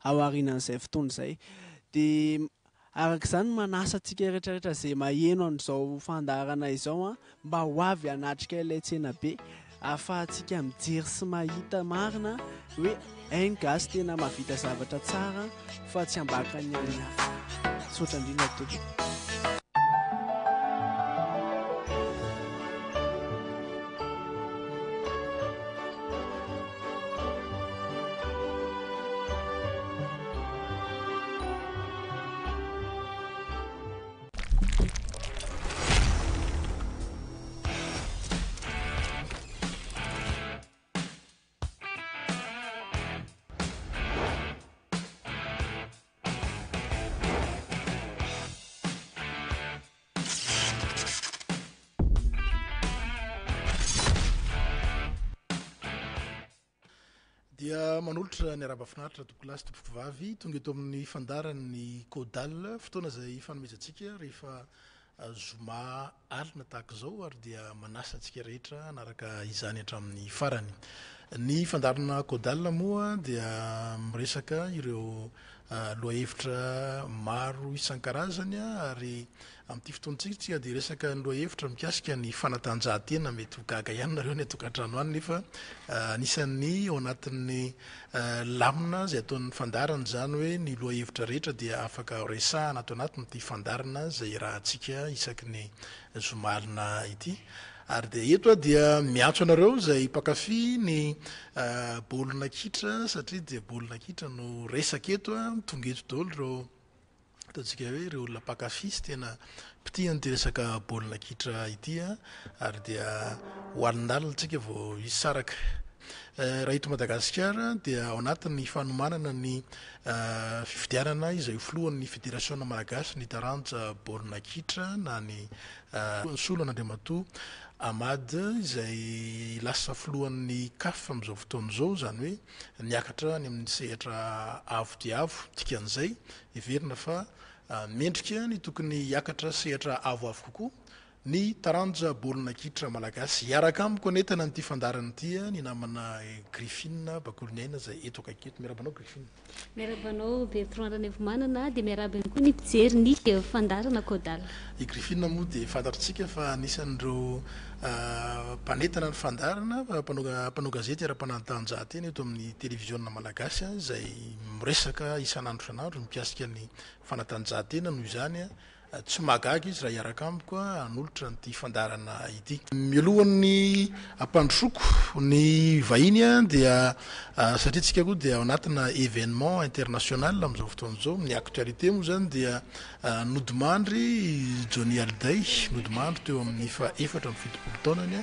aorianan'izay fotoana izay. Dia arak'izany manasa antsika rehetrarehetra izay maheno an'izao fandarana izao a, mba ho avy hanatrika ilay tsena be ahafahantsika mijery sy mahita marina hoe hainy gasy tena mahavita zavatra tsara fa tsy ambaka ny any hafa. Tsotra indrindra tompoko. Dia manolotra ny araba finaritra tompoko lasy tompoko vavy tonga eto amin'ny fandaran'ny Kao-Dalina fotoana izay fanomezantsika rehefa zoma alina tahaka izao ary dia manasa antsika rehetra anaraka izany hatramin'ny farany. Ny fandarana Kao-Dalina moa dia miresaka ireo lohahevitra maro isan-karazany ary amin'ity fotoantsika dia resaka ny lohahevitra mikasika ny fanatanjahantena mety ho gaga ihany nareo ny atokantrano any nefa anisan'ny ao anatin'ny lamina izay ataon'ny fandarana zany hoe ny lohahevitra rehetra dia afaka resahana ato anatin'ity fandarana izay rahantsika isaky ny zomalina ity. Ary dia eto dia miantso anareo izay mpakafy ny baolina kitra satria dia baolina kitra no resaka eto tonga eto daholo ireo ataontsika hoe ireo olona mpakafy sy tena pitihany ty resaka baolina kitra ity ary dia hoalin'alina tsika vao hisaraka. Raha eto Madagasikara dia ao anatin'ny fanomanana ny fifidianana izay filohan'ny Televiziona Malagasy ny taranja baolina kitra na ny Solon'Andriamatoa Amady izay lasa filohan'ny CAF amin'izao fotoana izao zany hoe niakatra any amin'ny sehatra avo dia avo dikan'izay everina fa mendrika ny tokony hiakatra sehatra avo kokoa ny taranja baolina kitra malagasy hiaraka amiko anetana n'ity fandarana ity ny namana Griffine Bakoliniaina izay eto akaiketo. Miarabanao Griffine. Miarabanao Bertrand Ranevomanana dia miarabany koa ny mpijery ny fandarana Kao-Dalina. I Griffine moa dia fantatritsika fa anisan'ireo mpanetana ny fandarana mpanao gazety ara-panatanjahantena eto amin'ny Televiziona Malagasy izay miresaka isan'andro isan'andro mikasika ny fanatanjahantena noho izany tsy magaga izy raha hiaraka amiko anolotra n'ity fandarana ity. Mialohan'ny ampandrosoko ny vahiny dia satria tsika koa dia ao anatina événement international amin'izao fotoana izao ny actualité moa zany dia nodimandry Johnny Hallyday nodimandry teo amin'ny efatra amin'ny fitopolo taonany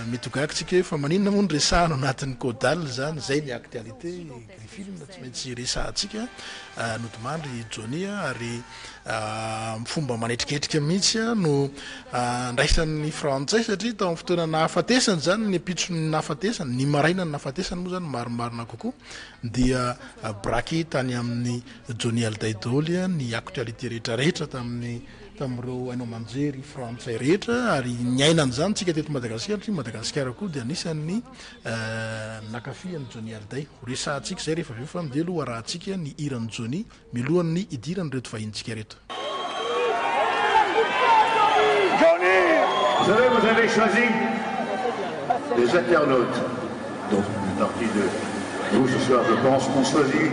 mety ho gagatsika hoe fa maninona moa ny resahana anatin'ny Kao-Dalina zany zay ny actualité Griffine tsy maintsy resahantsika nodimandry Johnny ary fomba manetriketrika mihitsy no ndraisan'ny frantsay satria tao amin'ny fotoana nahafatesany zany ny apitsony nahafatesany ny maraina ny nahafatesany moa zany maromarina kokoa dia braqué tany amin'ny Johnny Hallyday daholo ny actualité rehetrarehetra tamin'ireo hainao manjery frantsay rehetra ary ny ainany zany tsika teto Madagasikara satria Madagasikara koa dia anisan'ny nakafian'ny Johnny Hallyday resahantsika zay rehefa aveo fa midelo arahantsika ny hiran'ny Johnny milohan'ny idirany reto vahintsika reto. Johnny, vous avez choisi les internautes, dont une partie de vous ce soir, je pense, ont choisi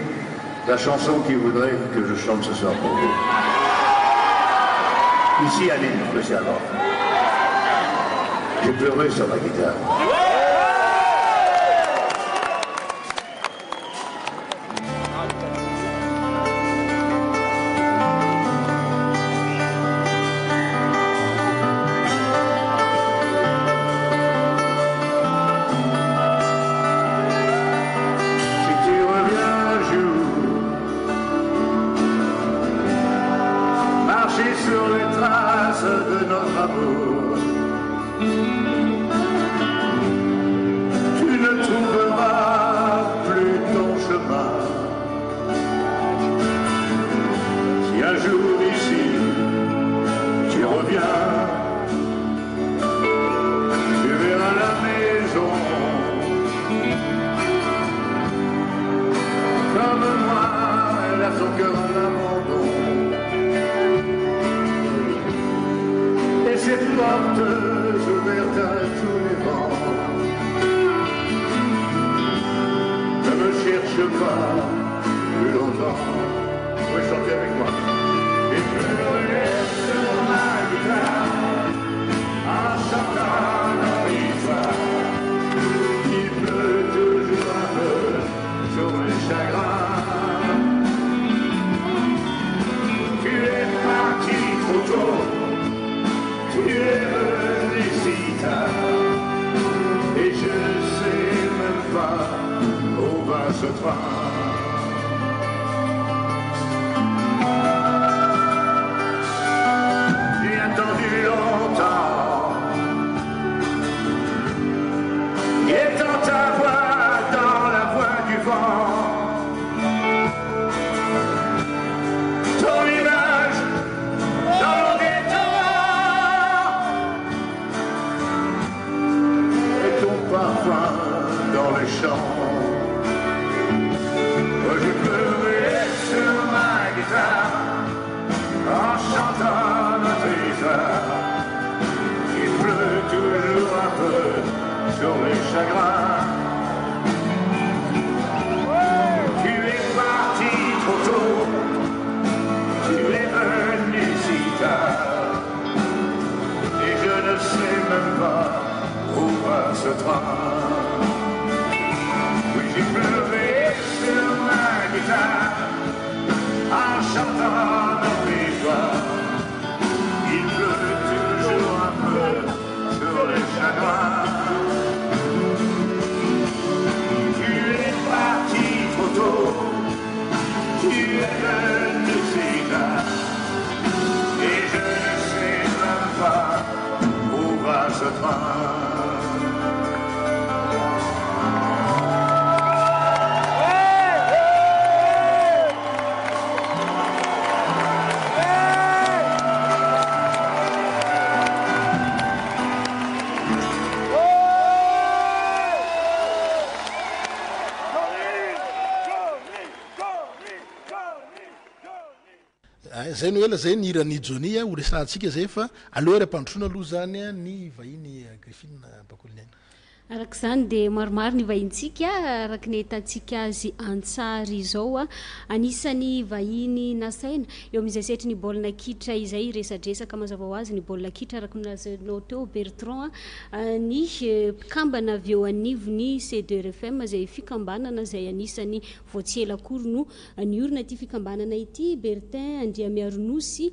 la chanson qu'ils voudraient que je chante ce soir pour vous. Ici à Lille, spécialement. J'ai pleuré sur ma guitare. moi, elle a son cœur à l'abandon. Et ses portes ouvertes à tous les vents. Ne me cherche pas plus longtemps. Vous pouvez chanter avec moi. Et pleurer sur ma guitare en chantant notre histoire. Il pleut toujours un peu sur mes chagrins. Tu es parti trop tôt. Tu es venu si tard. Et je ne sais même pas où va ce train. J'ai attendu longtemps, guettant ta voix dans la voix du vent. Ton image dans des torrents et ton parfum dans les champs. Je pleurais sur ma guitare en chantant notre histoire. Il pleut toujours un peu sur les chagrins. Tu es parti trop tôt, tu es venu si tard. Et je ne sais même pas où va ce train. Oui, j'ai pleuré sur ma guitare en chantant notre histoire. Il pleut toujours un peu sur les chagrins. Tu es parti trop tôt, tu es venu si tard. Et je ne sais même pas où va ce train. Zay no ela zay ny irany Johnny ho resantsika zay fa aloha rampandrosoana aloha zany ny vahiny Griffine Bakoliniana. Arak'izany dia maromaro ny vahintsika araka ny hitantsika azy an-tsary izao anisany vahiny nasaina eo amin'izay setry ny baolina kitra izay resadresaka mazava ho azy ny baolina kitra araka nolazainao teo Bertrand ny mpikambana avy eo anivony C2RFM izay fikambanana izay anisany voatsela akory no ny orina ity fikambanana ity Bertin Andriamiaronosy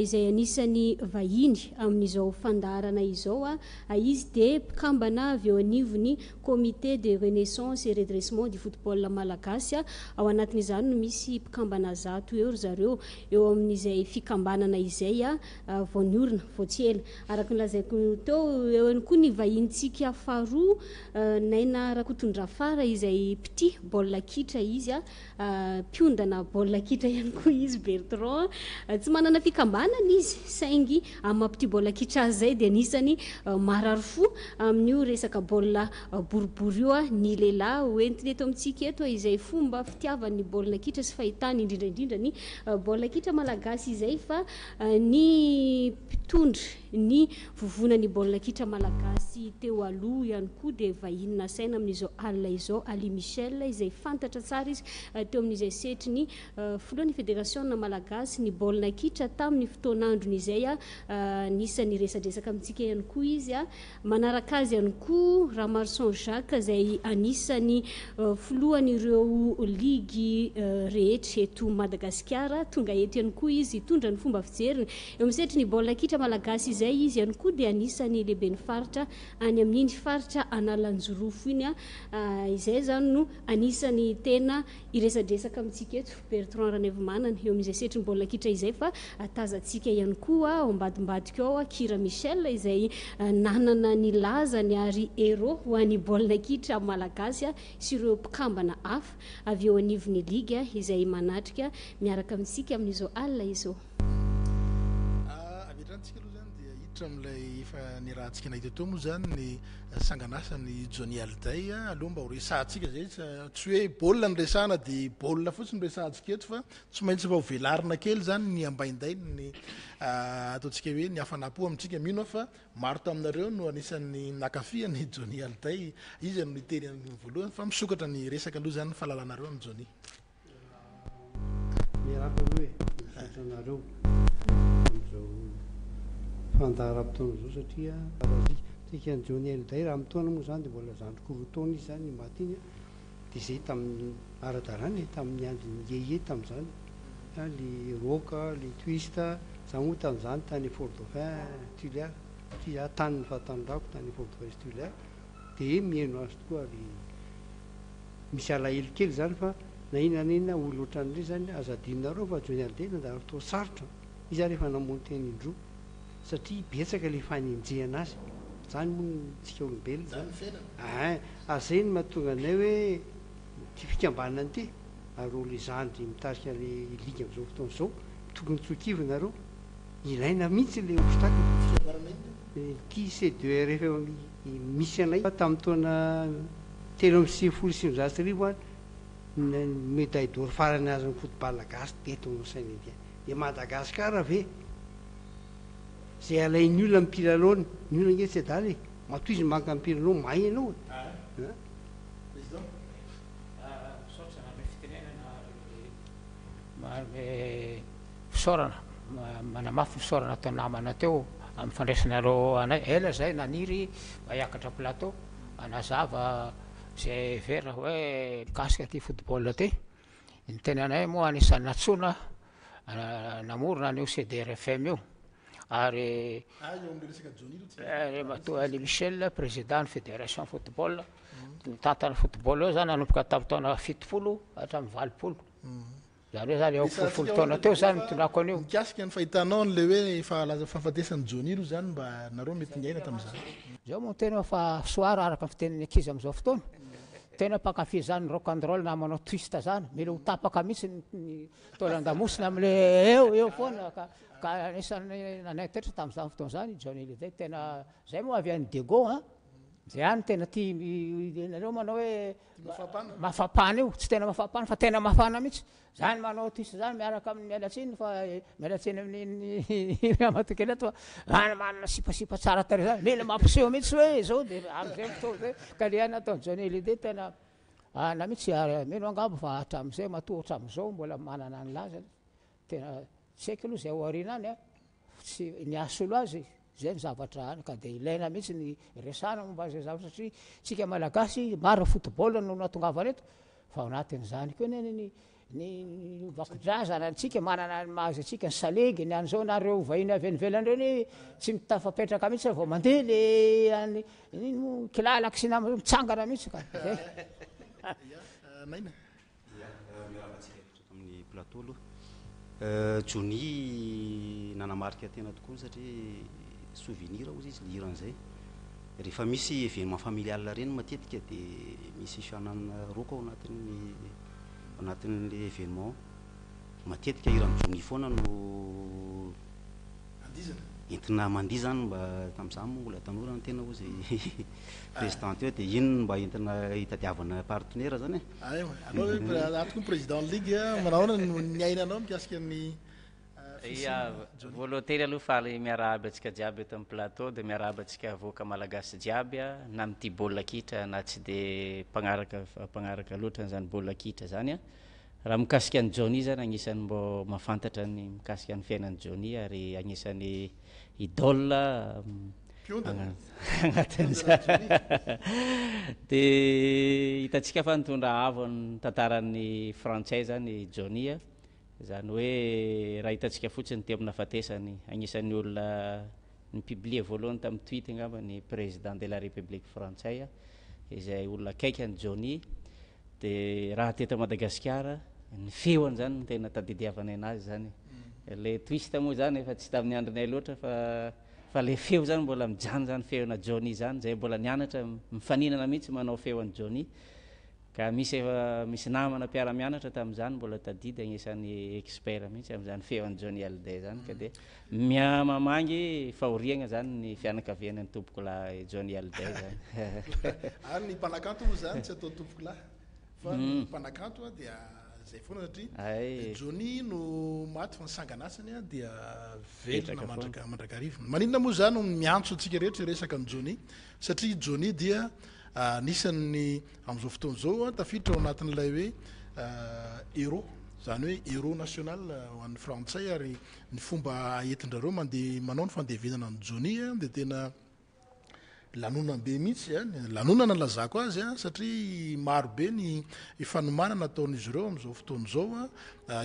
izay anisany vahiny amin'izao fandarana izao izy dia mpikambana avy eo anivony comité de renaissance et redressement du football malagasy ao anatin'izany no misy mpikambana zato eo zareo eo amin'izay fikambanana izay voaniorina voatsela araka nylazaiko teo eo ihany koa ny vahintsika faharoa naina Rakotondrafara izay piti baolina kitra izy mpiondana baolina kitra ihany koa izy Bertrand tsy manana fikambanana izy saingy mampiti baolina kitra zay dia anisany marary fo amin'io resaka baolina boribory io ny lehilahy hoentiny eto amintsika eto izay fomba fitiavan'ny baolina kitra sy fahitany indrindraindrindra ny baolina kitra malagasy izay fa ny mpitondra ny vovonan'ny baolina kitra malagasy teo aloha ihany koa dia vahiny nasaina amin'izao alina izao Ali Michel izay fantatra tsara izy teo amin'izay setry ny filohan'ny fédération malagasy ny baolina kitra tamin'ny fotoanandrony izay nisany resadresaka amintsika ihany koa izy manaraka azy ihany koa Ramarson Jacques izay anisany filohan'ireo ligy rehetra eto Madagasikara tonga eto ihany koa izy hitondra ny fomba fijeriny eo amin'setry ny baolina kitra malagasy izay izy ihany koa dia anisany lehibe ny faritra any amin'iny faritra Analanjorofo iny izay zany no anisany tena iresadresaka amintsika eto Bertrand Ranevimanana eo amin'izay setry ny baolina kitra izay fa tazantsika ihany koa ao ambadimbadika ao Kira Michel izay nanana ny lazany ary héros ho an'ny baolina kitra malagasy sy ireo mpikambana hafa avy eo anivon'ny ligue izay manatrika miaraka amintsika amin'izao alina izao. Avitrantsika aloha zany dia Am'ilay efa ny rahantsika nahita teo moa zany ny sanganasany Johnny Hallyday aloha mba ho resahantsika zay tsy hoe baolina ny resahana dia baolina fotsiny resahantsika eto fa tsy maintsy mba ho velarina kely zany ny ambaindainy ny ataontsika hoe ny hafanampo amintsika mino fa maro taminareo no anisan'ny nakafia ny Johnny Hallyday izy no niteny amin'ny voalohany fa misokatra ny resaka aloha zany fahalalànareo amin'ny Johnny. Miaraka aloha misotranareo amin'izao fandaharam-potoana zao satria tsika ny Johnny Hallyday raha mitoana moa zany dia mbola zandrikorotaona izy zany ny maty iny dia zay tamin'ny ara-dalàna tamin'ny andro ny yeye tamin'izany le roka le twist za moa tamin'izany tany Fort Dauphin tulaire satria tany ny fahatanorako tany Fort Dauphin tulaire dia mihaino azy tokoa ary misy alahelo kely zany fa na inona olo ohatran'ireny zany azadinareo fa Johnny Hallyday nandalo tao sarotra izy rehefa namono teny indroa satria betsaka le fanenjehana azy zany moa tsika olombelona zany azay ny mahatonga anay hoe ty fikambanana ny ty ary olo izandry mitarika le liga amin'izao fotoana izao tokony tsokivonareo ilaina mihitsy le obstacle ty C2R efa misy anay tamin'ny taona telo amby sivifolo sy sivinjato sy arivo a médaille d'or farany azy ny football gasy teto no saina ity dia Madagasikara ve zay alain'ny olona amin'ny piralony ny olona nge tsy adaly matoy izy manka amin'ny piralony mahay ianao fisaorana manamafy fisaorana atao namana teo amin'ny fandraisanareo anay ela zay naniry mba hiakatra plateau anazava zay vera hoe mikasika ty football ty ny tena anay moa anisan'ny natsona namorona an'io CDRFM io ary matoa Ali Michel président ny fédération football nitantana football eo zany nanomboka tamin'ny taona 70 hatramin'ny 20 zany hoe zany eo folo taona teo zany mitondrako an'io mikasika ny fahitanao n'le hoe fahafatesany Johnny io zany mba nareo mety ngaina tamin'izany zao moa tena fa soir araka ny fiteniny ankizy amin'izao fotoana tena mpankafy zany rock and roll na manao twist zany mila ho tapaka mihitsy ny toelandamosina am'le eo foana ka anisan'ny nanay tetra tamin'izany fotoana zany Johnny Hallyday tena zay moa avy an'ny Dego zay any tena tia nareo manao hoe mafapana io tsy tena mafapana fa tena mafana mihitsy zany manao twist zany miaraka amin'ny mialatsiny fa mialatsiny amin'ny amatokely ato zany manana sipasipa tsara tare zany mila mampiseho mihitsy hoe zao dia am'izay fotoana zay ka le any atao Johnny Hallyday tena na mihitsy mino angamba fa hatramin'izay matoa hatramin'izao mbola manana ny laza tena tsy haiko aloha zay ao aoriana any tsy niasolo azy zay ny zavatra any ka dia ilaina mihitsy ny resana momba zay zavatra satria tsika malagasy maro football no natongavana eto fa ao anatin'izany koa ny vakidrazana antsika manana ny mahazo atsika ny salegy ny an'izao nareo vahiny avy anivelany reny tsy mitafapetraka mihitsy vao mandeha le kilalaka sy mitsangana mihitsy ka zay naina amin'ny plateau aloha Johnny nanamarika tena tokoa satria souvenir ozy izy liran'izay rehefa misy événement familial reny matetika dia misy fianana roko ao anatin'le événement matetika iran'ny Johnny foana no entina mandia zany mba tamin'izany moa mbola tanora ny tena ozy président eo dia iny mba entina hitadiavana partenaire zany atoko ny président ligue manaona ny ainanao mikasika ny volontaire aloha faly miarahaba atsika jiaby eto amin'ny plateau dia miarahaba atsika avoaka malagasy jiaby na mity baolina kitra na tsy dia mpagnaraka loatra zany baolina kitra zany raha mikasika ny Johnny zany agnisan'ny mbo mahafantatra ny mikasika ny fiainan'ny Johnny ary agnisan'ny idole agnatin'izany dia hitantsika fa nitondra avo ny tantaran'ny frantsay zany Johnny zany hoe raha hitantsika fotsiny teo amina fatesany agnisan'ny olona ny publie voalohany tamin'ny tweet angamba ny président de la république frantsay izay olona kaiky ny Johnny dia raha teto Madagasikara ny feony zany ny tena tadidiavana anazy zany le twist moa zany efa tsy tamin'ny andronay loatra fa le feo zany mbola mijano zany feona Johnny zany zay mbola nianatra mifaninana mihitsy manao feon'ny Johnny ka misy namana mpiara-mianatra tamin'izany mbola tadidy agnisan'ny expert mihitsy amin'izany feon'ny Johnny Hallyday zany ka dia miamamangy fahoriagna zany ny fianakavian'ny tompoko lahy Johnny Hallyday zany. Ary ny mpanakanto moa zany tsy atao tompoko lahy fa ny mpanakanto dia zay foana satria Johnny no maty fa nisanganasany dia velona mandrakarivo. Maninona moa zany miantso antsika rehetra resaka ny Johnny satria Johnny dia nisan'ny amin'izao fotoana zao tafiditra ao anatin'ilay hoe héros zany hoe héros national ho an'ny frantsay ary ny fomba entindrareo mandeha manao ny fandevenana ny Johnny dia tena lanonana be mihitsy lanonana lazako azy satria marobe ny fanomanana ataon'izy ireo amin'izao fotoana zao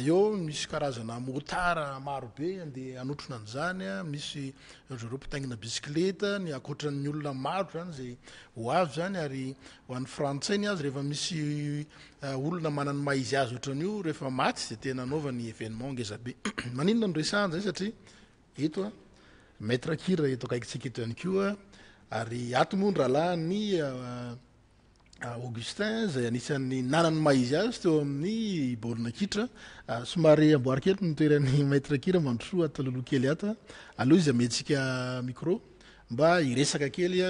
eo misy karazana motara marobe andeha anotrona an'izany misy ireo mpitaingina bisikileta ny akoatran'ny olona maro zany zay ho avy zany ary ho an'ny frantsay ny azy rehefa misy olona manany maizy azy ohatran'io rehefa maty dia tena anaovany événement ngeza be. Maninona ny resahany zay satria eto maître Kira eto akaikitsika eto ihany koa ary ato moa ny rahalahy ny Augustin zay anisan'ny nanany maizy azy teo amin'ny baolina kitra somary amboary kely ny toeran'ny maître Kira mandrosoa ataloloha kely ato aloha izy amehtsika micro mba iresaka kely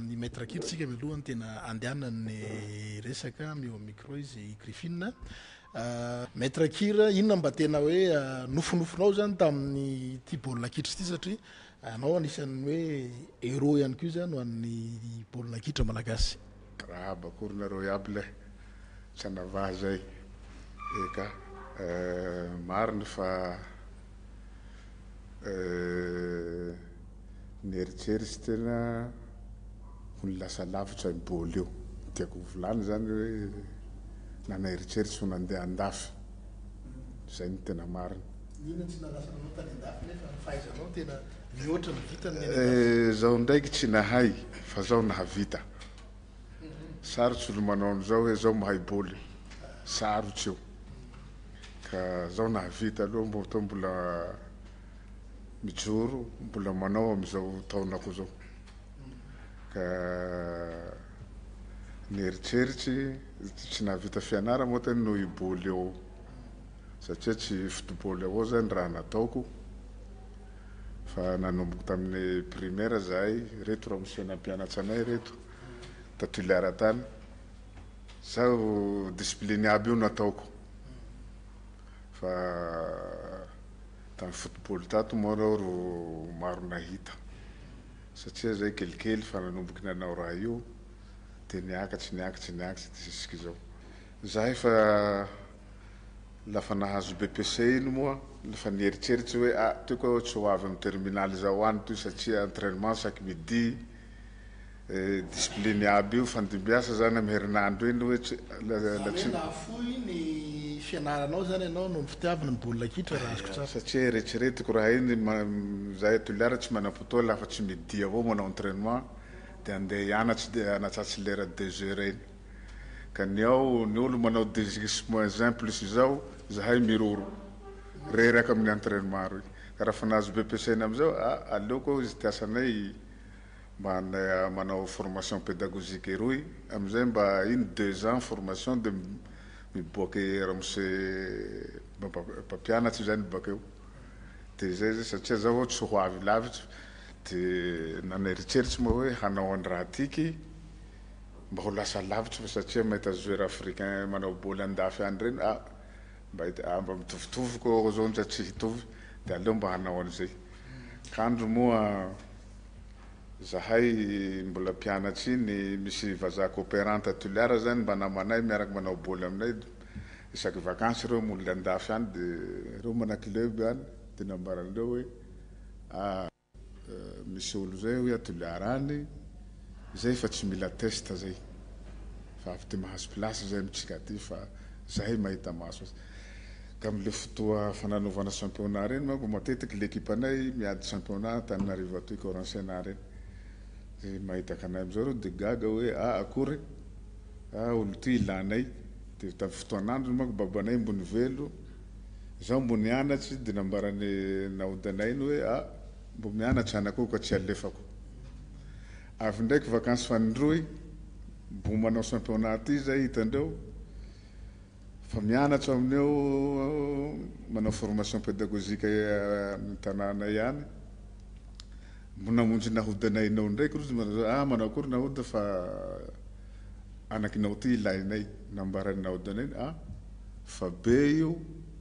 ny maître Kira tsika milohany tena andehanany resaka meo amin'ny micro izy Griffin. Maître Kira inona mba tena hoe nofonofonao zany tamin'ny ty baolina kitra ty satria anao anisan'ny hoe héros ihany koa zany ho an'ny baolina kitra malagasy. Raha bakorinareo iaby lay tsy anavah zay eka marina fa nieritseritsy tena ho ny lasa lavitra ny baoly io tiako volany zany hoe nanaeritseritsy ho nandeha andafy zay ny tena marina. Inona tsy nalasanao tany andafy nefa fahaizanao tena mihoatra ny vitany zao ndraiky tsy nahay fa zao nahavita sarotsy olo manao an'izao hoe zao mahay baoly sarotsy io ka zao nahavita aloha mboto mbola mijoro mbola manao am'izao taonako zao ka nieritseritsy tsy nahavita fianara moa teny noho i baoly eo satria tsy football avao zany raha nataoko fa nanomboky tamin'ny primaire zahay reto raha misena mpianatry anay reto tatuliara tany zao discipline aby io nataoko fa tamin'ny football tato moa reo ro maro nahita satria zay kelikely fa nanomboky nanao raha io dia niakatsy jusque zao zahay fa lafa nahazo BPC iny moa lafa nieritseritsy hoe toy koa tsy ho avy amin'ny terminaly zao any toy satria entraînement chaque midi discipline aby io fandimbiasa zany amin'ny herinandro iny hoe nafoy ny fianaranao zany ianao no fitiavana ny baolina kitra raha azoko tsara satria eritreretiko raha iny zahay toliara tsy manam-potoa lafa tsy midi avao manao entraînement dia andeha hianatsy dia anatsatsy lera 2 heures iny ka ny ao ny olo manao 2x-1 plus zao zahay miroro reraka amin'ny entraînement roy ka raha fa nahazo BPC iny am'izao aleoko izy tiasanay mba manao formation pédagogique roy am'izay mba iny 2 ans formation dia miboaky ramose mpampianatsy zany bakeo dia zay zay satria zao tsy ho avy lavitra dia naneritseritsy moa hoe hanao any raha tiky mba ho lasa lavitra fa satria mahita joueur africain manao baoly andafy any reny mba mitovitovy ko zao ndra tsy hitovy dia aleo mba hanao an'izay kandro moa zahay mbola mpianatsy iny misy vazaha coopérante toliara zany mba namanay miaraky manao baoly aminay isaky vakansy reo moly andafy any dia reo mana-club any dia nambaran'ireo hoe misy olo zay hoe atoliara any zay fa tsy mila test zay fa avy ty mahazo place zay amitsika ty fa zahay mahita maso azy ka am'le fotoa fananovana championnat reny manko matetiky l'équipe anay miady championnat Tananarivo atoy Oransena reny dia mahitaka anay am'izao reo dia gaga hoe akory olo ty ilanay dia tamin'ny fotoanandro manko babanay mbony velo zaho mbo nianatsy dia nambarany naodanay iny hoe mbo mianatsy anako ka tsy alefako avy ndraiky vakansy fanindroy mbo manao championnat ty zay hitandreo fa mianatra amineo manao formation pédagogique amin'ny tanàna ihany mbo namonjy nahodinainao ndraiky rozy manao akory nahoda fa anakinao ty ilainay nambarany nahodinay fa be io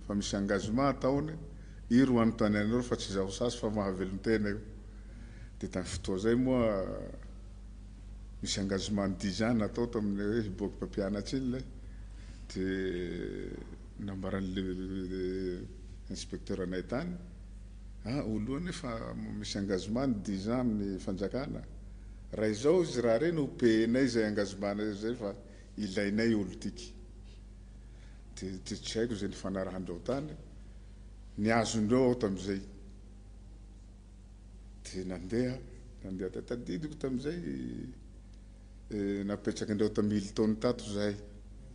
fa misy engagement ataony i ro anontanianao fa tsy zaho sasy fa mahavelon-tena io de tamin'ny fotoa zay moa misy engagement 10 ans natao tamin'ny hoe hiboaky mpampianatsy iny lay de nambaran'le inspecteur anay tany oloany fa misy engagement 10 ans amin'ny fanjakana raha izao izy raha reny hopenay zay engagement zay fa ilainay olo tiky de tsy haiko zay nifanarahandreo tany niazondreo ao tam'izay de nandeha tadidiko tam'izay napetraky andreo ta Milton tato zahay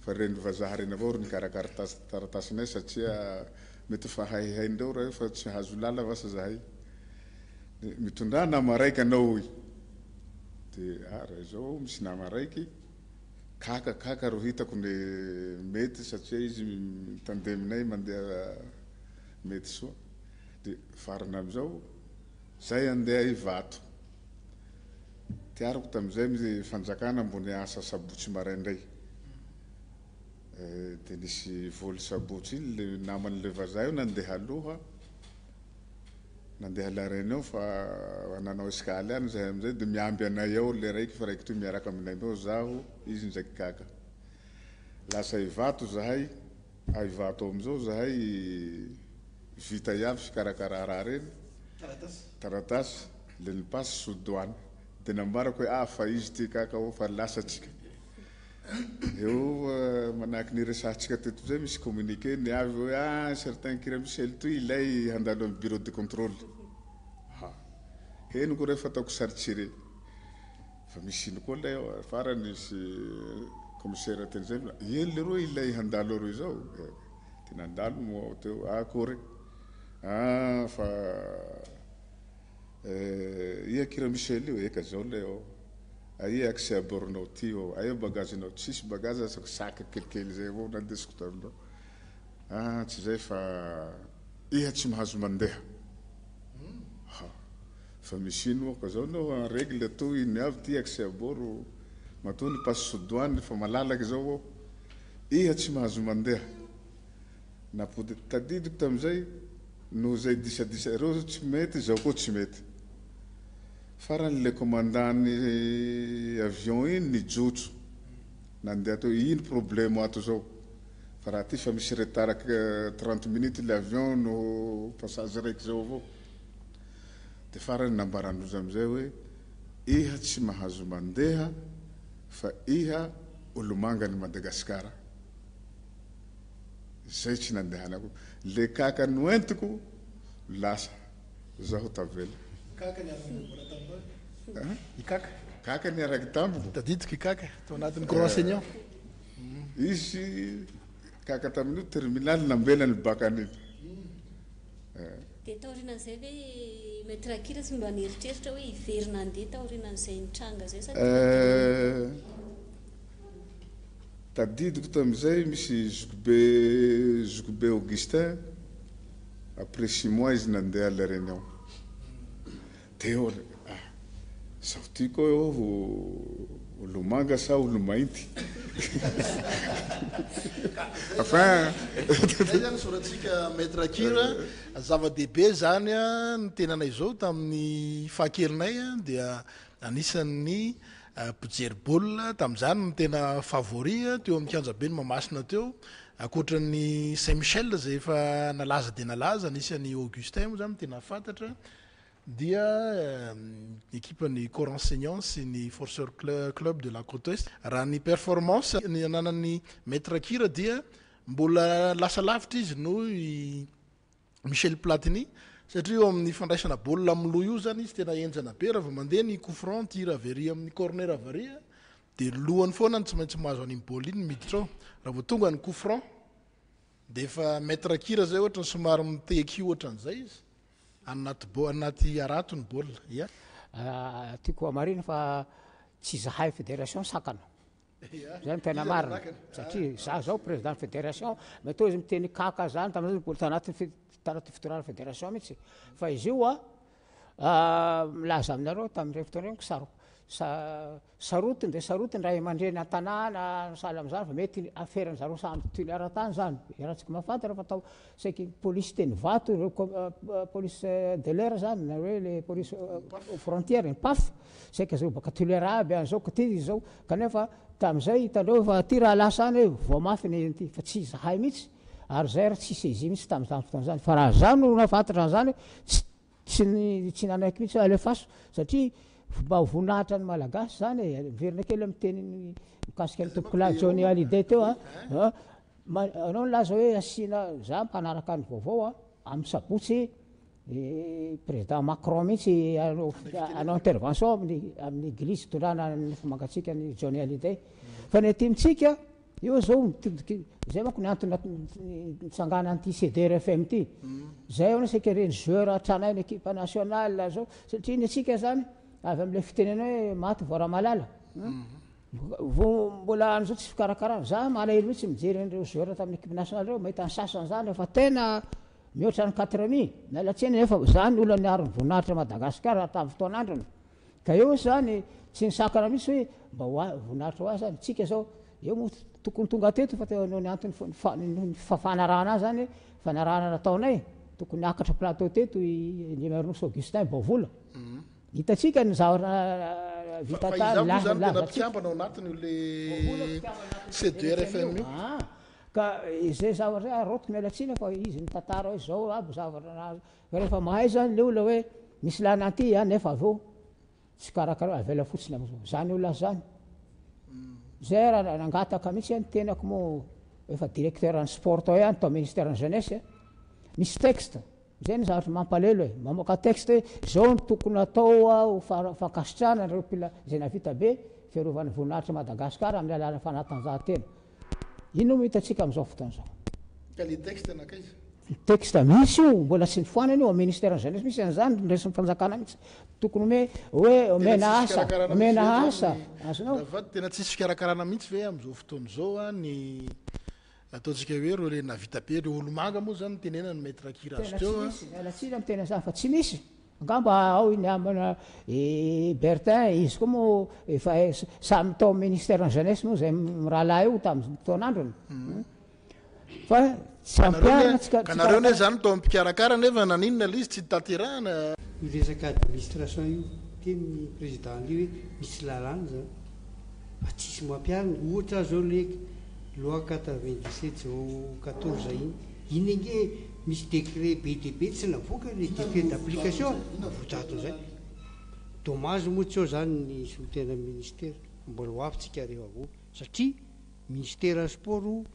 fa reny vazaha reny avao ro nikarakara taratasinay satria mety fa haihaindreo raha fa tsy hazo lala vasa zahay mitondra nama raiky anao de raha izao misy nama raiky kaka ro hitako ne mety satria izy mitandeminay mandeha mety soa de farana am'izao zay andeha Ivato tiarako tam'izay mi fanjakana ambony asa sabotsy maraindray de nisy voly sabotsy iny le naman'le vazaha io nandeha aloha nandeha lareny ao fa nanao escaly any zahay am'izay de miamby anay ao le raiky fa raiky toy miaraka aminay mbeo zaho izy ndraiky kaka lasa Ivato zahay Ivato am'izao zahay vita iaby fikarakara raha reny taratasy le nipasy sodoany de nambarako hoe fa izy ty kaka ao fa lasatsika eo manahaky niresahantsika teto zay misy communiqué niavy hoe certain kira Michel toy ilay handalo amin'ny bureau de contrôle henoko rehefa ataoko saritsire fa misy ino koa lay ao farany misy commissaire teny zay eny leroa ilay handalo roy zao ty nandalo mo teo akory fa ia kira Michel io eka zao lay ao aia accès à bornao ty ao aia bagagenao tsisy bagage asako sac kelikely zay avao nandesiko tamindreo tsy zay fa iha tsy mahazo mandeha fa misy ino ka zao nao en règle toy iny avy ty accès à bord matoa ny passe sodoany fa malalaky zao ao iha tsy mahazo mandeha napody tadidiko tam'izay no zay disadisa reo tsy mety zao koa tsy mety faran'le commandant-ny avion iny nijotso nandeha teo ino problème ato zao fa raha ty fa misy retard 30 minutes le avion no passage raiky zao avao de farany nambarandrozy am'izay hoe iha tsy mahazo mandeha fa iha olomanga ny Madagasikara zay tsy nandehanako le kaka noentiko lasa zaho tavela kaka niaraky tamboko tadidiko kaka to anatin'ny grand enseignant izy kaka tamin'io terminal nambela ny bakaniny de taorinan'izay hoe maître Kira tsy mba nieritreritra hoe hiverina andeha taorinan'izay nitranga zay sa tadidiko tam'izay misy zokobe Augustin après 6 mois izy nandeha la réunion de eo zaho ty koa olo manga sa olo mainty enfin zay zany soratsika maître Kira zava-dehibe zany ny tenanay zao tamin'ny fahakelinay dia anisan'ny mpijery baolina tam'izany ny tena favori teo amin'ny kianjabe ny Mamasina teo akoatran'ny Saint-Michel zay efa nalaza de nalaza anisan'ny Augustin moa zany tena fantatra dia équipe-ny corps enseignant sy ny forceur club de la côte ouest raha ny performance ny ananan'ny maître Kira dia mbola lasa lavitra izy noho Michel Platini satria eo amin'ny fandraisana baolina amin'loha io zany izy tena enjana be raha vao mandeha ny coup franc tir avery amin'ny corner avery de lohany foana tsy maintsy mahazo an'iny baolina iny miditra ao raha vao tonga ny coup franc de efa maître Kira zay ohatra ny somary miteky ohatran'izay izy anaty aratony baolina ia tiako amarina fa tsy zahay fédération sakana zay tena marina satria za zao président fédération mety hoe izy miteny kaka zany tamin'izay mbola tanaty fitorana fédération mihitsy fa izy io milaza aminareo tamin'ireny fotoana reny sarotiny de sarotiny raha mandreny an-tanàna sahala am'zany fa mety aferany zareo samby toy ny ara-tany zany rahantsika mahafantatra fa atao saiky polisy teny vato ireo police de l'air zany na hoe le police frontière ny paf saiky zao baka tolera aby an'izao ka ty zao kanefa tam'izay hitanareo fa ty raha lasa any hoe voamafy ny ty fa tsy zahay mihitsy ary zay raha tsy saizy mihitsy tam'izany fotoana zany fa raha zany no nafantatra zany tsy nanaiky mihitsy alefaso satria mba voninahitra ny malagasy zany verina kely amiteny mikasika ny tompoko la Johnny Hallyday teo anao nilaza hoe asiana za mpanaraka ny vaovao amin'ny sabotsy président Macron mihitsy anao intervention amin'ny église tondrana ny fomangatsika ny Johnny Hallyday fa ny atimitsika io zao zay manko ny antony nitsangana an'ity CDR-FM ty zay ao saiky reny joueur atranay ny équipe nationale zao satria ny atsika zany avy am'le fitenena hoe maty voara malala mbola an'izao tsy fikarakarana za malahelo mihitsy mijery an'ireo joueur tamin'ny équipe nationale reo mahita ny sasany zany efa tena mihoatra ny 4 nalatseny nefa zany olona niarony voninahitra Madagasikara tamin'ny fotoan'androny ka eo zany tsy nisakana mihitsy hoe mba voninahitra ho azy zany tsika zao eo mo tokony tonga teto fa teo ny antony fanarahana zany fanarahana nataonay tokony akatra plateau teto numéros Augustin Bavola hitatsika ny zavatra vita tanapiampanao anatiny le CDR-FM io ka izay zavatra arotiko mialatsiny fa izy ny tantara hoe zao aby zavatra rehefa mahay zany le olona hoe misy lana anty nefa aveo tsy karakara avela fotsiny am'izao zany olona zany zay raha nangataka mihitsy any tenako mo efa directeur ny sport ao ihany tao ministère ny jeunesse misy texte zay ny zavatra mampalelo hoe mamoaka texte hoe zao ny tokony atao fankasitrana reo pila zay navita be fiarovany voninahitra Madagasikara amin'ny alalany fanatanjahantena ino hitatsika am'izao fotoana zao ka le texte nakaiza texte misy io mbola tsy nifoanany io ministère ny jeunesse misy an'izany ndresy fanjakana mihitsy tokony hoe omena asa azonao tena tsisy fikarakarana mihitsy ve am'izao fotoana zao ny ataontsika hoe reo le navita be reo olomanga moa zany tenena ny maître Kira azy teo alatsiny amin'ny tena zany fa tsy misy angamba ao iny amana Bertin izy koa moa efa samy tao ministère ny jeunesse moa zay mirahalahy io tamin'ny fotoan'androny fa tsy ampiarina kanareo ne zany tao ampikarakara nefa naninona le izy tsy tanterahana resaka administration io teny président io hoe misy lalàna zany fa tsisy mampiarina ohatra zao le loi 97/14 iny ange misy décret be dia be tsy navoaka le décret d'application votato zay dommage moa tsy ao zany ny solotena ministère mbola ho avyntsika reo avao satria ministère sport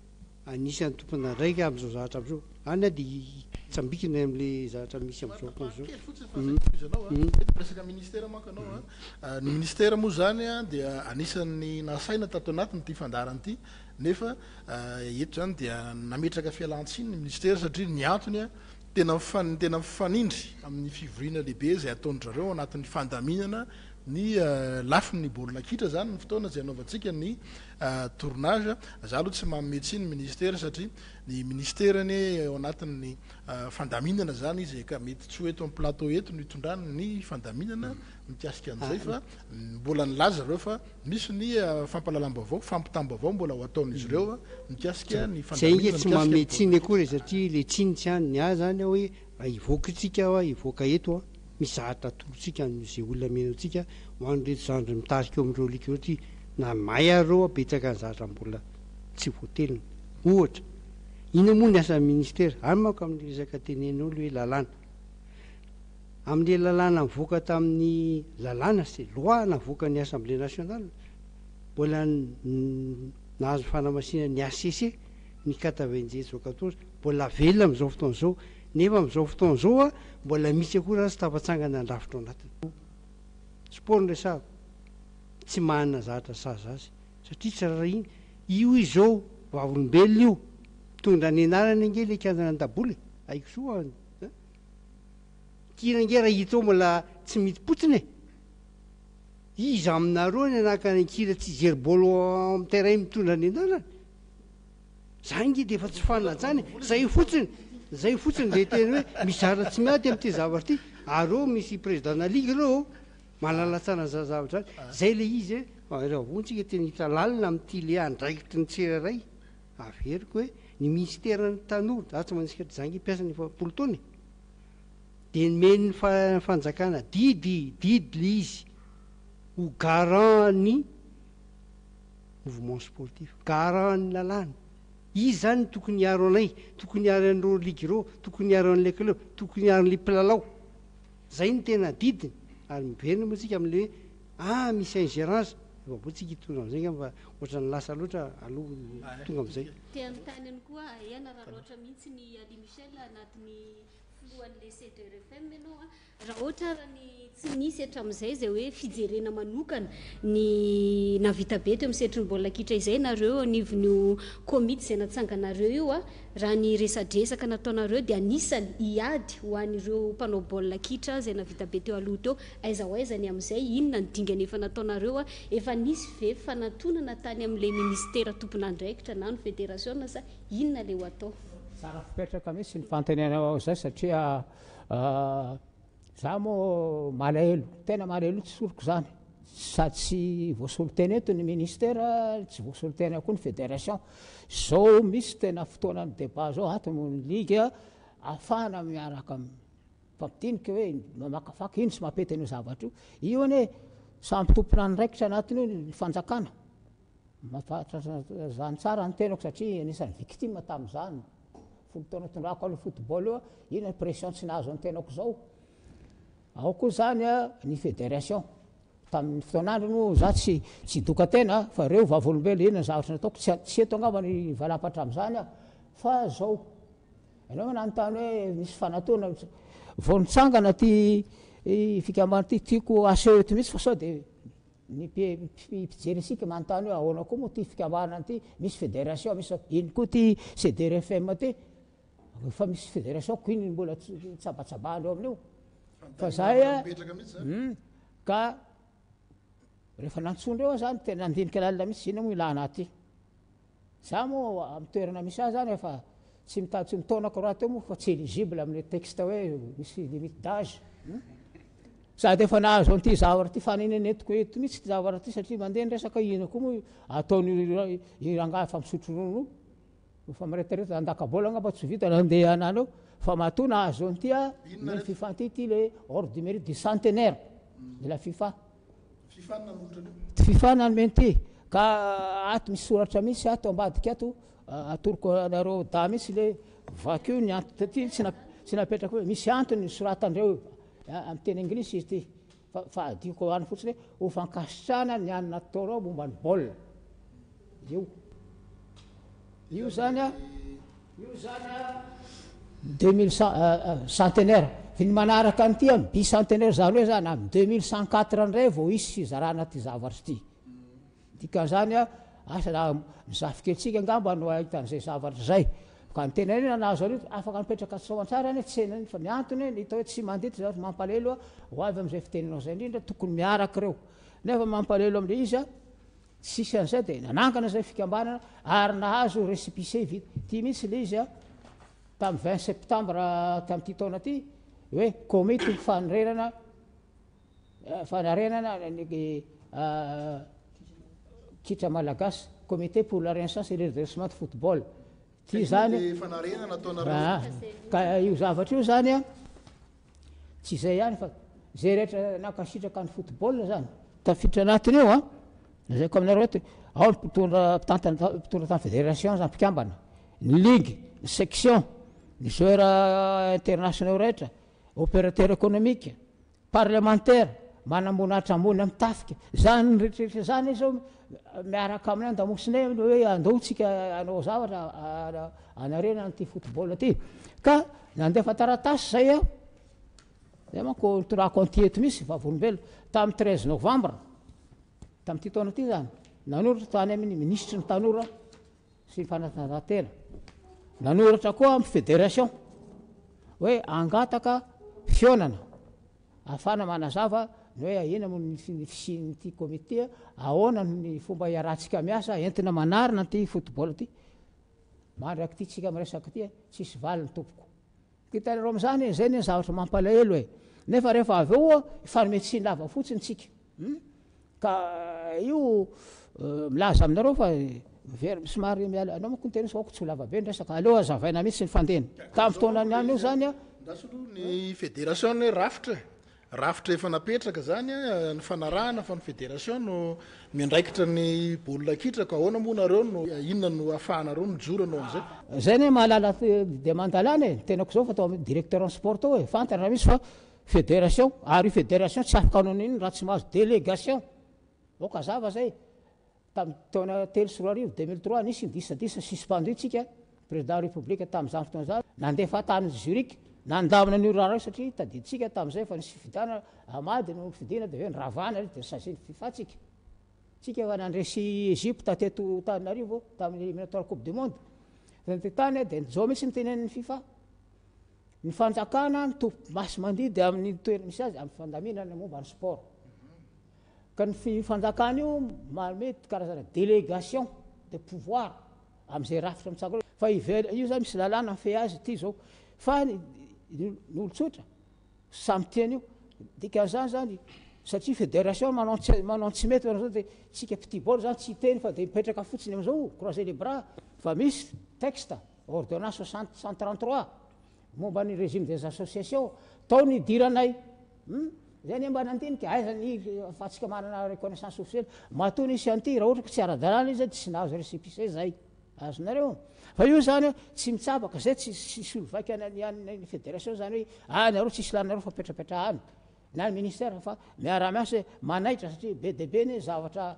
anisan'ny tompona ndraika am'izao zavatra am'izao any dia tsambikina am'le zavatra misy am'izao fotoana resaka ministère manko anao ny ministère moa zany dia anisan'ny nasaina tato anatiny ty fandarany ity nefa eto zany dia nametraka fialantsiny ny ministère satria ny antony tena mifanindry amin'ny fivoriana lehibe zay ataondrareo anatin'ny fandaminana ny lafiny Baolina Kitra zany ny fotoana zay anaovantsika ny tournage za aloha tsy mametsy ny ministère satria ny ministère ny ao anatin'ny fandaminana zany izy ka mety tsy eto amin'ny plateau eto ny itondrany ny fandaminana mikasika an'izay fa mbola nilaza reo fa misy ny fampalalam-baovao fampitam-baovao mbola ho ataon'izy ireo mikasika ny fandaminana tsy mametsiny akory satria le tsinitsy any ny a zany hoe ivoakatsika ivoaka eto misy zahatra tolotsika zay olona menontsika hoan'reto zandry mitarika eo amin'ireo lika ohatry na may areo apetsaka ny zahatra mbola tsy voatelina ohatra ino moa ny asan'ny ministère any manko amin'ny resaka tenen'olo hoe lalàna amin'le lalàna mivoaka tamin'ny lalàna sy loi navoaka ny assemblée nationale mbola nahazo fanamasina ny ACC ny 97/14 mbola velona amin'izao fotoana zao nefa amin'izao fotoana zao mbola misy akory sy tafatsangana andravitra ao anatiny sport nresahako tsy manana zavatra sazy azy satria tsy raha iny io izao vavolombelona io tondra ny anarany ange le kianjana an-daboly aiko soa kira nge raha hitao mbola tsy mitypotsiny izy aminareo ny anaka ny kira tsy jeribolo am terrain mitondra ny anarany zay ngy de efa tsy fanajany zay fotsiny zay teny hoe mizara tsy miady am'ty zavatra ty areo misy président na ligue reo malala tsara za zavatra zay le izy raha vontsika teny hitalalina am'ty le andraikitry ny tsiraray averiko hoe ny ministère ny tanora za tsy manisika ty zangy mpiasa ny efapolo taona de meny fanjakana didy le izy ho garant ny mouvement sportif garant ny lalàna izy zany tokony hiaro anay tokony hiaro an'reo ligue reo tokony hiaro an'le club tokony hiaro an'le mpilalao zay ny tena didiny ary miverina moa tsika am'le misy ingérence vabotsika hitondra am'zay ngamba ohatrany lasa loatra aloha tonga am'zay teanytany any koa iana raha loatra mihitsy ny Ali Michel anatin'ny foloan'le CDRFM ianao raha ohatra raha ny tsy nisy hatramin'izay zay hoe fijerena manokana ny navita be teo misetry ny baolina kitra izay nareo anivon'io komity zay natsanganareo io raha ny resadresaka nataonareo dia anisany hiady ho an'ireo mpanao baolina kitra zay navita be teo aloha teo aiza ho aiza ny am'izay inona ny dingana efa nataonareo efa nisy ve fanatonana tany am'le ministera tompon'andraikitra na ny fédération sa inona le ho atao tsara fipetraka mihitsy ny fanontaniana zay satria za moa malahelo tena malahelo tsy soroko zany sady tsy voasolo tena eto ny ministera tsy voasolo tena koa ny fédération zao misy tena fotoanany débat zao ato ny ligue afahana miaraka fampidinika hoe mamakafaka ino tsy mampety an'io zavatra io io ane samby tompona andraikitra anatiny io ny fanjakana mafatra zany tsara ny tenako satria anisan'ny victime tamin'izany folo taona tondrako aloha football io ino ny pression tsy nahazo ny tenako zao ao koa zany ny fédération tamin'ny fotoanandro no za tsy doka tena fa reo vavolombelo ino ny zavatra nataoko tsy eto angamba ny valapatra am'izany fa zao ianao nanontany hoe misy fanatona vao nitsangana ty fikambana ty tiako aseo eto mihitsy fa sao de ny mpijery asika manontany hoe ahoana koa moa ty fikambana ty misy fédération misy ino koa ty CDRFM ty fa misy fédération ko iny mbola tsabatsabandreo amin'io fa zay ka rehefa nantsondreo zany tena nandinika lalina mihitsy ina moa ilana aty za moa amy toerana misy azy zany efa tsy mitady mitonako raha teo moa fa tsy éligible am'le texte hoe misy limite d'âge sady efa nahazo an'ity zavatra ty faninenetiko eto mihitsy ty zavatra ty satria mandeha nyresaka ina koa moa ataony iranga fa misotro rono fa miretareta andakabola angamba tsy vita nandeha anany eo fa matoa nahazo an'ity ny FIFA ty le ordre du mérite du centenaire de la FIFA FIFA nanomeny ty ka ato misy soratra mihitsy ato ambadika ato atoroko anareo da mihitsy le vakio ny antony ty tsy napetraka hoe misy antony soratandreo amy teny anglisy izy ty fa adiko any fotsiny hoe ho fankasitrana ny anina ataonao momba ny baolina io zany 2000 centenaire fi ny manaraka an'ity bicentenaire zany hoe zany amy 2104 ndray vao isy fizarana ty zavatry ty dikan'izany asa mizafiketsika angamba no ahitan'izay zavatra zay ka ny tena iny nahazo an'io afaka mipetraka soantsara ny tsenany fa ny antony ny hita hoe tsy mandety zavatra mampalelo ho avy am'izay fiteninao zay indrindra tokony miaraka reo nefa mampalelo am'le izy tsisy an'izay de nanangana zay fikambanana ary nahazo récépissé ty mihitsy le izy tamy 20 septembre tam'ty taona ty hoe komity fanarenana Kitra Malagasy comité pour la renaissance et le redressement de football ty zany ka io zavatra io zany tsy zay ihany fa zay rehetra nakasitraka ny football zany tafiditra anatiny io zay ko aminareo eto ao ny mpitondra tamy fédération zany mpikambana ny ligue ny section ny joueur internationaux rehetra opérateur économique parlementaire manambonatra ambony amy tafika zany rehetrarehetra zany zao miaraka amin'ny andamosinay hoe andaotsika anao zavatra anarena n'ty football ty ka nandefa taratasy zay zay manko nitorako an'ty eto misy vavolombelo tamy 13 novembre tam'ty taona ty zany nanoratra tany amin'ny ministre ny tanora sy fanatanjahantena nanoratra koa amy fédération hoe angataka fionana afana manazava ny hoe ahena ny fisin'ity komité ahoana ny fomba iarahantsika miasa entina manarina ty football ty mandraky ty tsika miresaka ty tsisy valy ny tompoko hitanareo am'izany zay ny zavatra mampalahelo e nefa rehefa avy eo fanometsiny lava fotsiny tsika ka io milaza aminareo fa very somary miala anao moko ny tena saoko tsy ho lava be ny resaka aleo azavaina mihitsy ny fandena tamin'ny fotoanany any io zany a ndasolo ny fédération hoe rafitra efa napetraka zany ny fanarahana fa ny fédération no miandraikitra ny baolina kitra ka ahoana moa nareo no inona no ahafahanareo mijorano am'izay zay ny mahalala de mandalana e tenako zao fa atao amin'ny directeur en sport ao e fantany raha misy fa fédération ary fédération tsy afaka anao n'iny raha tsy mahazo délégation oka zava zay tamin'ny taona telo sy roa arivo 2003 nisy disadisa suspendu tsika président république tamin'izany fotoana zany nandefa tamin'ny Zurich nandamina ny raha satria tadiditsika tamin'izay fa nisy fidana amady no fidina de hoe nyravana de saziny FIFA tsika fa nandresy Egypte teto Tananarivo tamin'ny éliminatoire coupe du monde tany de zao mihitsy ny tenen'ny FIFA ny fanjakana ny tompo masy mandidy amin'ny toerana misy azy amin'ny fandaminana momba ny sport ka ny fanjakana io mety karazana délégation de pouvoir am'izay rafitra mitsako fa io zany misy lalàna fe azy ty zao fa n'olotsotra samy tiany io dikan'izany zany satria fédération manao tsy mety zao de tsika petit ball zany tsy teny fa de mipetraka fotsiny am'izao croiser les bras fa misy texte ordonnance 133 momba ny régime des associations tao ny diranay zay ny mba nandinika aizany afatsika manana reconnaissance officielle matony isy anty raha ohatra ka tsy ara-dalàna izy tsy nahazo récépissé zay azonareo fa io zany tsy mitsabaka zay tsy solovaky ny fédération zany hoe nareo tsisy lanareo fa petrapetra any na ny ministère fa miara-miasa hoe manaitra satria be de be ny zavatra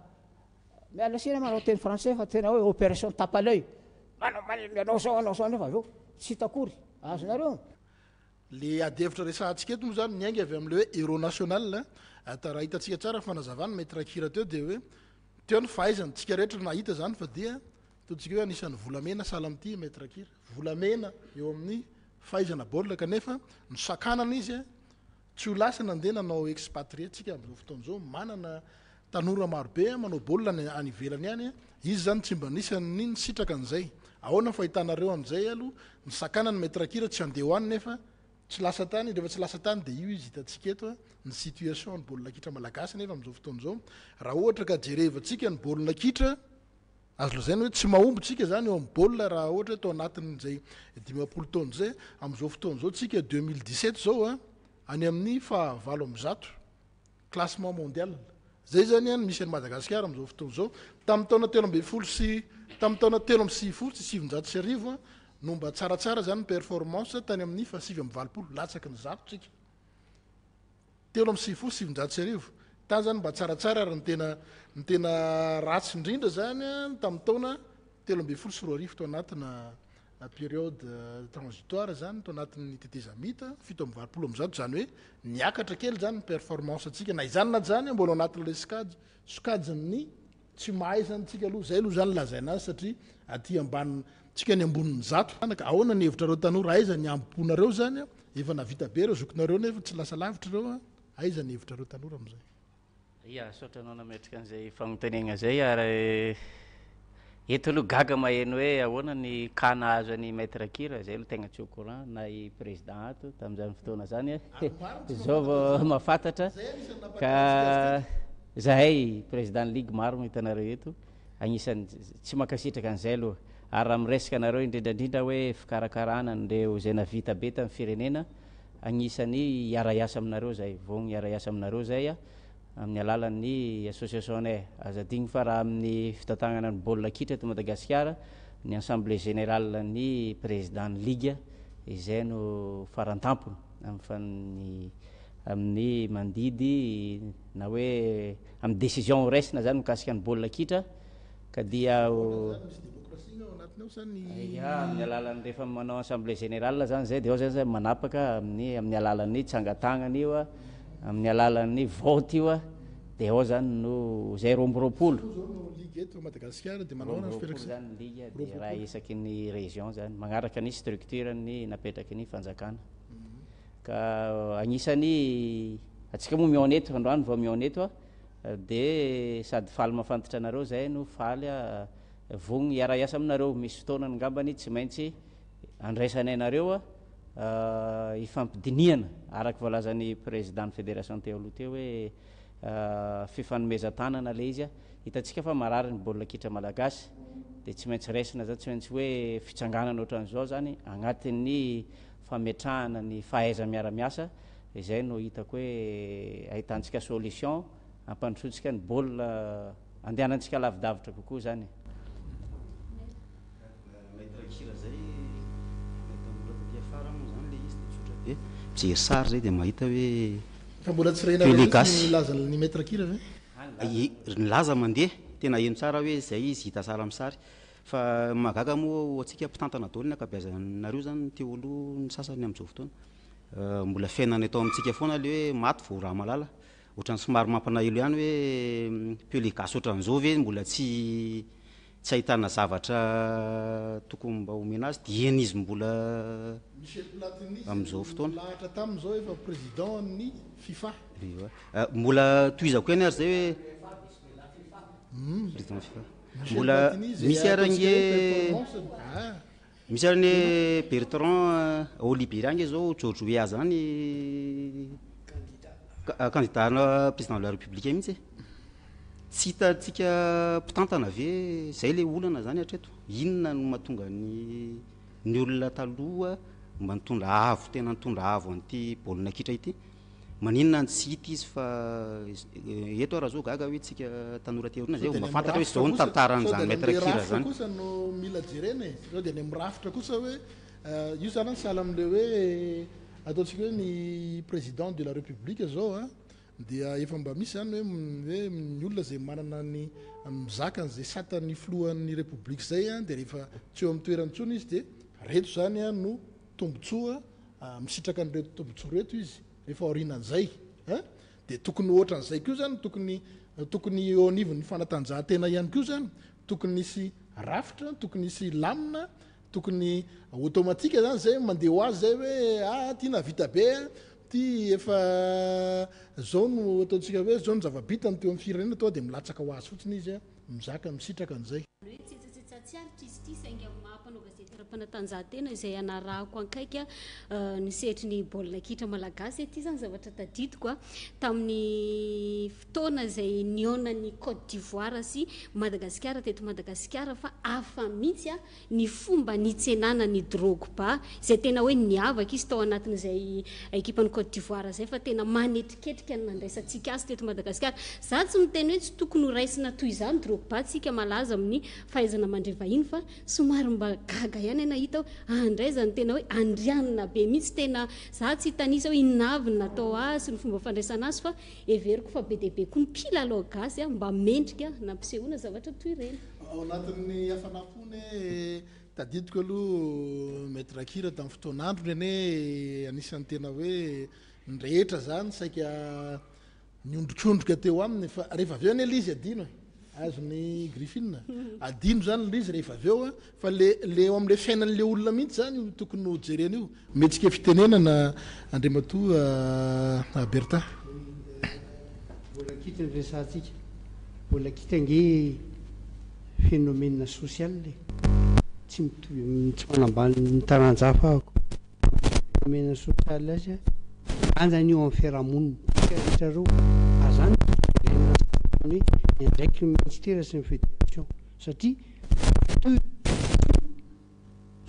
miala sina manao teny français fa tena hoe opération tape à l'œil manao sao nefa avy eo tsy hitakory azonareo le adevitra resantsika eto moa zany miaingy avy am'le hoe héros national raha hitantsika tsara fanazavana metrakira teo de hoe teo ny fahaizany tsika rehetra nahita zany fa dia totsika hoe anisan'ny volamena sala am'ty metrakira volamena eo amin'ny fahaizana baolina kanefa ny sakanana izy tsy ho lasa nandeha nanao expatrie tsika am'izao fotoana zao manana tanora marobe manao baolina any ivelany any izy zany tsy mba nisan'ny ny sitraka an'izay ahoana fahitanareo an'izay alo ny sakanany metrakira tsy andeha ho any nefa tsy lasa tany rehefa tsy lasa tany de io izy hitantsika eto ny situation ny baolina kitra malagasy nefa am'izao fotoana zao raha ohatra ka jerevantsika ny baolina kitra azo lazany hoe tsy mahombotsika zany eo amin'ny baolina raha ohatra hoe tao anatin'zay 50 taona zay am'izao fotoana zao tsika 2017 zao any amin'ny fahavalo am'zato classement mondial zay zany any misy any Madagasikara am'izao fotoana zao tamin'ny taona telo amby folo sy tamin'ny taona telo amby sivifolo sy 700 no mba tsaratsara zany ny performance tany amin'ny fa 720 latsaky ny zato tsika telo amby sivifolo 700 tany zany mba tsaratsara raha ny tena ratsy indrindra zany tamin'ny taona telo amby folo sy roa arivo to anatina période transitoire zany to anatin'ny tetezamita 720 am'zato zany hoe niakatra kely zany ny performance atsika na izany na zany mbola anatin'le sokajiny tsy mahay zany tsika aloha zay aloha zany lazaina azy satria aty ambany tsika ny ambonin'ny zato ahoana ny hevitra reo tanora aiza ny amponareo zany efa navita be reo zokinareo nefa tsy lasa lavitra reo aiza ny hevitra reo tanora am'izay ia sotra anao nametraka an'izay fagnontaniana zay ary eto aloha gaga maheno hoe ahoana ny kana azo any maître kira zay aloha tegna tsy au courant na i président ato tamin'izany fotoana zany zao vao mahafantatra ka zahay président ligue maro hitanareo eto agnisan'ny tsy makasitraka an'izay aloha ary raha miresaka anareo indrindrandrindra hoe fikarakarana nireo zay navita be tamin'ny firenena agnisan'ny iara-iasa aminareo zay vao iara-iasa aminareo zay amin'ny alalan'ny association azadigny fa raha amin'ny fitantagnana ny baolina kitra eto Madagasikara ny assemblée générale ny président ny ligue izay no farantampony amin'ny mandidy na hoe amin'ny décision resina zany mikasika ny baolina kitra ka dia amin'ny alalan'ny rehefa manao assemblée générale zany zay de ao zany manapaka amin'ny alalan'ny tsangatangana io amin'ny alalan'ny vote io de ao zany no zay romboroapolo zany ligue de raha isaky ny région zany magnaraka ny structure ny napetraky ny fanjakana ka agnisan'ny atsika moa miaoneto androany vao miaoneto dia sady faly mafantatra anareo zay no faly vogny iara-iasa aminareo misy fotoana ngambany tsy maintsy andraisanay nareo ifampidiniana araky voalazan'ny président ny fédération teo aloha teo hoe fifanomezan-tanana le izy hitantsika fa marary ny baolina kitra malagasy dia tsy maintsy raisina zany tsy maintsy hoe fitsanganana ohatran'izao zany agnatin'ny fametrahana ny fahaiza miara-miasa izay no hitako hoe ahitantsika solution ampandrosotsika ny baolina andehanantsika lavidavitra kokoa zany mijery sary zay dia mahita hoe fa mbola tsy renagasy laza ny maître kira ve nilaza mandeha tena eno tsara hoe zay izy hita sara amin'ny sary fa magaga moa atsika mpitantana daolina akabeazanareo zany teo aloha ny sasany amin'izao fotoana mbola fiainana atao amintsika foana le hoe maty vao raha malala ohatrany somary mampanaelo ihany hoe peligasy ohatran'izao ve mbola tsy ahitana zavatra tokony mba omena azy dia eny izy mbola amin'izao fotoana lahatra tamin'izao efa président ny FIFA mbola toizako eny ary zay hoe président FIFA mbola misy arange misy arany Bertrand Olivier ange zao jojoea zany candidat président de la République mihitsy tsy hitantsika mpitantana ve zay le olana zany hatreto inona no mahatonga ny olona taloha mba nitondra avo tena nitondra avo an'ity baolina kitra ity maninona tsy hita izy fa eto raha zao gaga hoe tsika tanora teorina zay mba fantatra hoe zao ny tantaran'izany maître kira zany kosa no mila jerena sao dia ny mirafitra kosa hoe io zany ny sahala am'le hoe ataontsika hoe ny président de la république zao dia efa mba misy zany hoe ny olona zay manana ny mizaka zay satany filohan'ny république zay dia rehefa tsy eo amin'ny toerany tsony izy dia reto zany no tombotsoa misitraka an'reto tombotsoa reto izy rehefa aorinan'izay dia tokony ohatran'izay koa zany tokony eo anivon'ny fanatanjahantena ihany koa zany tokony nisy rafitra tokony nisy lamina tokony automatika zany zay mandeha ho azy zay hoe ty navita be ty efa zao no ataontsika hoe zao no zava-bitany teo amin'ny firenena toa dia milatsaka ho azy fotsiny izy mizaka misitraka an'izay panatanjahantena izay anarahako ankaiky ny setry ny baolina kitra malagasy ty zany zavatra tadidiko tamin'ny fotoana zay nionan'ny Côte d'Ivoire sy Madagasikara teto Madagasikara fa afa mihitsy ny fomba nitsenana ny Drogba zay tena hoe niavaka izy tao anatin'izay ekipan'ny Côte d'Ivoire zay fa tena manetriketrika ny nandraisantsika azy teto Madagasikara za tsy miteny hoe tsy tokony ho raisina toy izany Drogba tsika malaza amin'ny fahaizana mandre vahiny fa somary mba gaga ihany nahita andray zany tena hoe andrianina be mihitsy tena za tsy hitanisa hoe inavy natao azy ny fomba fandraisana azy fa everiko fa be deaibe koa ny mpilalao gasy mba mendrika nampisehoana zavatra toy ireny ao anatin'ny hafanafony tadidiko aloha maître kira tamin'ny fotoanandro reny anisan'ny tena hoe nyrehetra zany saika niondrikondroka teo aminy fa rehefa avy eo ane lizy adino azony griffine adino zany lizy rehefa avy eo fa le eo am'le fiainan'le olona mihitsy zany tokony ho jerena io metsika fitenenana andriamatoa Bertin mbola kitra ny resantsika mbola kitra nge phénomène social le tsy manambany ny taranjafa ako phénomène social azy anjany io amin'ny fiarahamonina rehetrareo azany hoe indraiky ministère sy ny fédération satria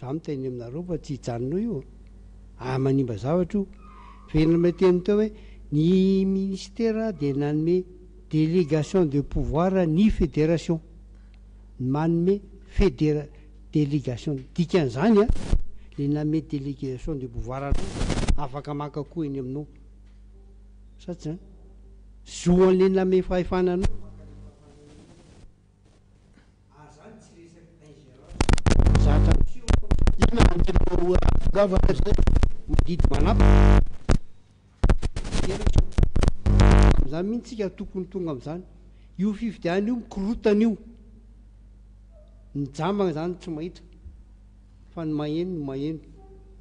za miteny aminareo fa tsy hijanona io manimba zavatra io verina meteny teo hoe ny ministère dia nanome délégation de pouvoir ny fédération manome délégation dikan'izany le nanome délégation de pouvoir afaka maka koa eny aminao satsy zany zoan'le name fahefananao azany tsy resaky ingérence zatra mididy manapa am'izany mihitsika tokony tonga am'izany io fifidiana io mikorotana io ny jambana zany tsy mahita fa ny maheno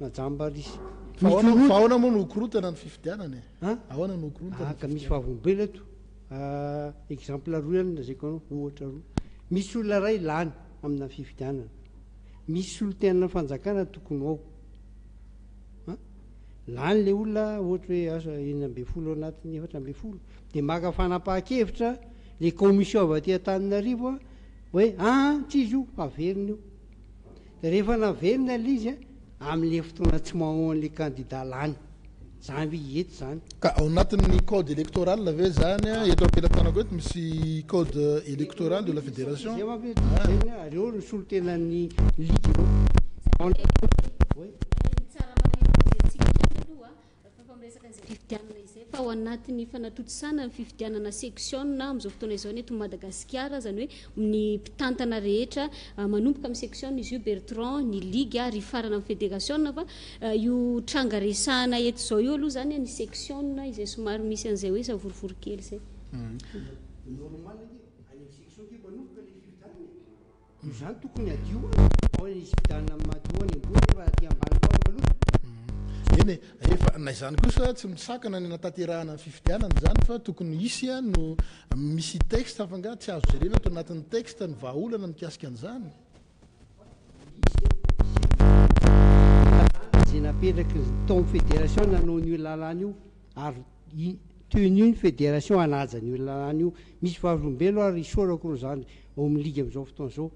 najamba risy fahoana moa nokorotana ny fifidianany ahoana nokorotana ka misy fahavolombela eto exemple roa ihany nazako anao ohatra roa misy olona ray lany amina fifidianana misy olo tenana fanjakana tokony ao lany le olona ohatra hoe asa 1 anatin'ny 4 dia maka fanapahan-kevitra le commission avy aty Antananarivo hoe tsy izy io averina io dia rehefa naverina le izy amin'le fotoana tsy mahoan'le candidat lany zany hoe eto zany ka ao anatin'ny code électoral ve zany eto ampelantanako eto misy code électoral de la fédération reo no solotenan'ny ligue fifidianana izay fa ao anatin'ny fanatotosana ny fifidianana section amin'izao fotoana izao ny eto Madagasikara zany hoe ny mpitantana rehetra manomboka amin'ny section izy io Bertrand ny ligue ry farana amin'ny fédération fa io tranga resahana eto zao io aloha zany ny section izay somary misy an'izay hoe savorivory kely zay normal any section ke manomboka le fifidianana zany tokony adio ao ny fifidianana madio any ambony fa aty ambany koa maloto eny efa na izany kosa tsy misakana ny nataterahana ny fifidianana zany fa tokony isy no misy texte afanga tsy azo jerena ato anatin'ny texte ny vahaolana mikasika an'izany zay napetraky tao fédération nanao ny lalàna io ary tenu ny fédération anaja ny lalàna io misy faharombelo ary isorako ro zany ao amin'ny ligue amin'izao fotoana zao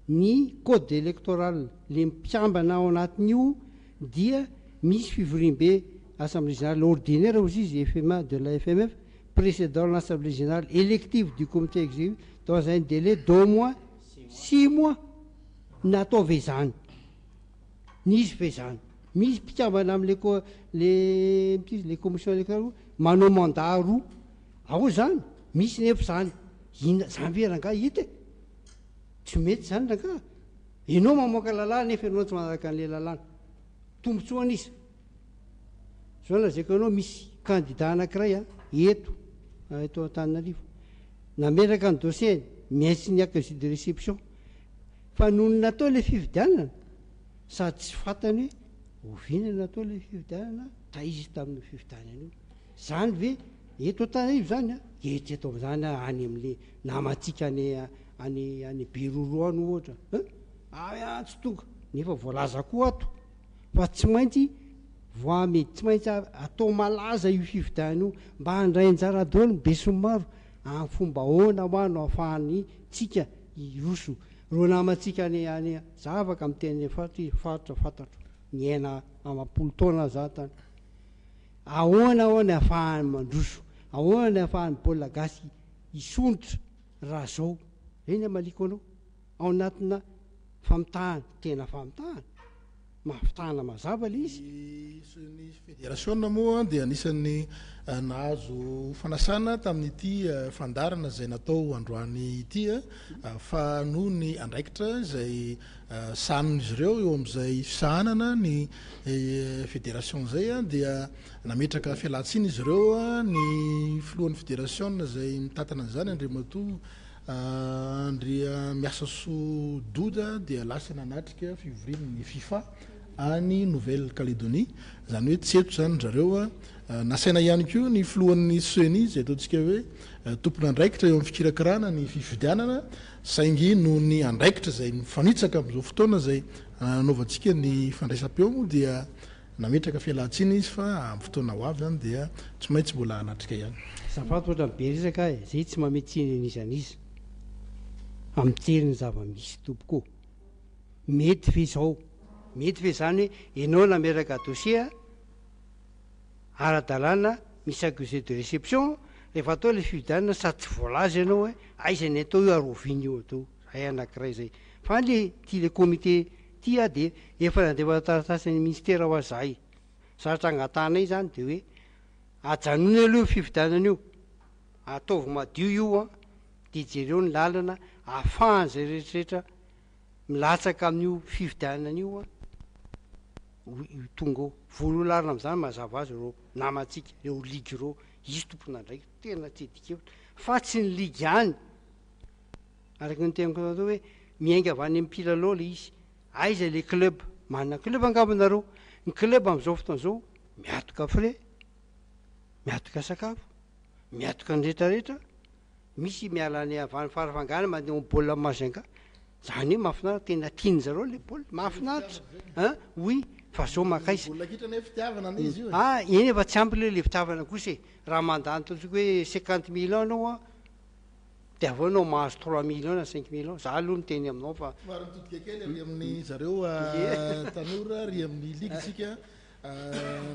ny code électoral le mpiambana ao anatin'io dia misy fivorim-be assemblée générale ordinaire aussi izy FMA de la FMF précédant l'assemblée générale élective du comité exécutif dans un délai d'au moins 6 mois natao vezany nisy vezany misy mpikambana amin'le le commission électorale manao mandat roa ao zany misy nefa zany zany ve ranga hita tsy mety zany ranga enao mamoaka lalàna nefa enao tsy manaraka an'le lalàna tombotsoa an'izy zao lazako anao misy candidat anankiray eto Antananarivo nameraka ny dossier maintsy ny accusé de réception fa noho ny natao le fifidianana sady tsy fantany hoe ovina natao le fifidianana taizy tamin'ny fifidianana io zany ve eto Antananarivo zany eto zany any amin'le namatsika any beroro any ohatra tsy tonga nefa voalaza koa ato fa tsy maintsy voamedy tsy maintsy atao malaza io fifidianana io mba handray anjara daholo ny be sy ny maro amin'ny fomba ahoana hoano ahafahany tsika iroso ro namatsika any za afaka amin'ny teny faritra fantatro ny aina amapolo taona za tany ahoana ahafahany mandroso ahoana ahafahany baolina gasy isonitra raha zao reny amaliko anao ao anatina famitahana tena famitahana mahafitahana mazava le izy ny fédération moa dia anisan'ny nahazo fanasana tamin'ity fandarana zay natao androany ity fa noho ny andraikitra zay sanin'izy ireo eo amin'izay fisahanana ny fédération zay dia nametraka fialatsiny izy ireo ny filohan'ny fédération zay mitantana an'izany Andriamatoa andria miasa sododa dia lasa nanatrika fivorian'ny FIFA any Nouvelle-Calédonie zany hoe tsy eto zany zareo nasaina ihany koa ny filohan'ny CENI zay ataontsika hoe tompony andraikitra eo amin'ny fikirakirana ny fifidianana saingy noho ny andraikitra zay mifanitsaka amin'izao fotoana zay nanaovantsika ny fandraisam-peo moa dia nametraka fialatsiny izy fa amin'ny fotoana ho avy zany dia tsy maintsy mbola anatrika ihany safato ohatra be resaka zay tsy mametsiny an'izan'izy amiteriny zava-misy tompoko mety fe zao mety fe zany hoe enao nameraka dossier ara-dalàna misy accusé de réception rehefa atao le fifidianana sady tsy voalaza ianao hoe aizany atao io aroviny io atao ay anankiray zay fa le ty le comité ty dia efa nandefa taratasan'ny ministère ho azahay saratra angatanay zany de hoe ajanony aloha fifidianana io ataovy madio io de jereo ny lalana ahafahany zay rehetrarehetra milatsaka amin'io fifidianana io tonga ao voalolarina am'izany mazava azy reo namatsika reo ligue reo izy tompona ndraiky tena tsy edikevitra fa tsy ny ligue any araky ny tenako atao hoe miainga avy any amin'ny mpilalao le izy aiza le club manana club angambonareo ny club amin'izao fotoana zao miatoka frais miatoka sakafo miatoka ny rehetrarehetra misy miala ny farafangana mandeha amin'ny baolina mazinga zany hoe mahafinaritra tena tiany zareo le baolina mahafinaritra oui fa zao makaiza eny efa tsy ampy le fitiavana kosa raha mandany totsika hoe 50 millions anao a de avao anao mahazo 3 millions na 5 millions za aloha miteny aminao fa maromitodika kely ry amin'ny zareo tanora ry amin'ny ligitsika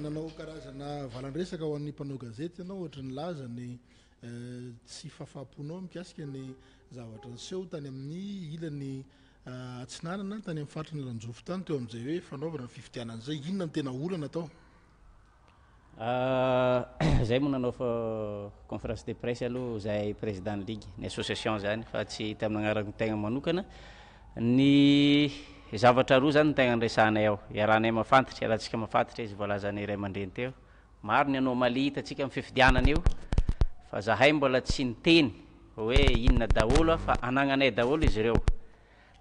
nanao karazana valandresaka ho an'ny mpanao gazety ianao ohatra ny laza ny tsy fahafahamponao mikasika ny zavatra niseho tany amin'ny ilany atsinanana tany amin'ny faritra ny lanjofo tany teo amin'izay hoe fanaovana ny fifidianan'izay inona ny tena olana atao zay moa nanao fa conférence de presse aloha zay président ligue ny association zany fa tsy tamin'ny agnarany tegna manokana ny zavatra roa zany ny tegna nresanay ao iarahanay mafantatra iarahantsika mafantatra izy voalazanay ray aman-dreny teo maro ny anomalie hitantsika amin'ny fifidianana io fa zahay mbola tsy niteny hoe inona daholo fa anagnanay daholo izy ireo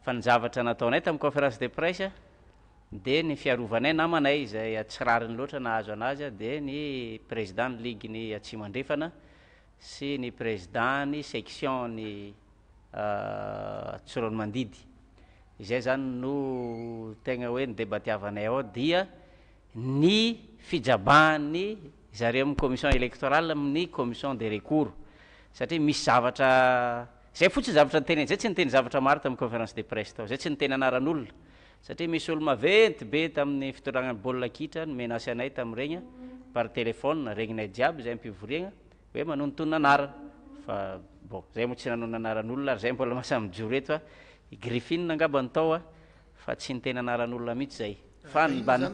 fa ny zavatra nataonay tamin'ny conférence de presse de ny fiarovanay namanay zay atsirariny loatra nahazo anazy de ny président ny ligue ny atsimandrefana sy ny président ny section ny tsorony mandidy izay zany no tegna hoe ny débatiavanay ao dia ny fijabany zareo amin'ny commission électorale amin'ny commission de recours satria misy zavatra zay fotsiny zavatra nyteny zay tsy niteny zavatra maro tamin'ny conférence de presse tao zay tsy niteny anaran'olona satria misy olo maventy be tamin'ny fitoranany baolina kitra ny menasy anay tamin'regny par téléphone regninay jiaby zay ampivoriagna hoe manontonona anarana fa bon zay moa tsy nanona anaran'olona ary zay mbola masamijoro eto a griffine angamba nytao a fa tsy niteny anaran'olona mihitsy zay fa nybana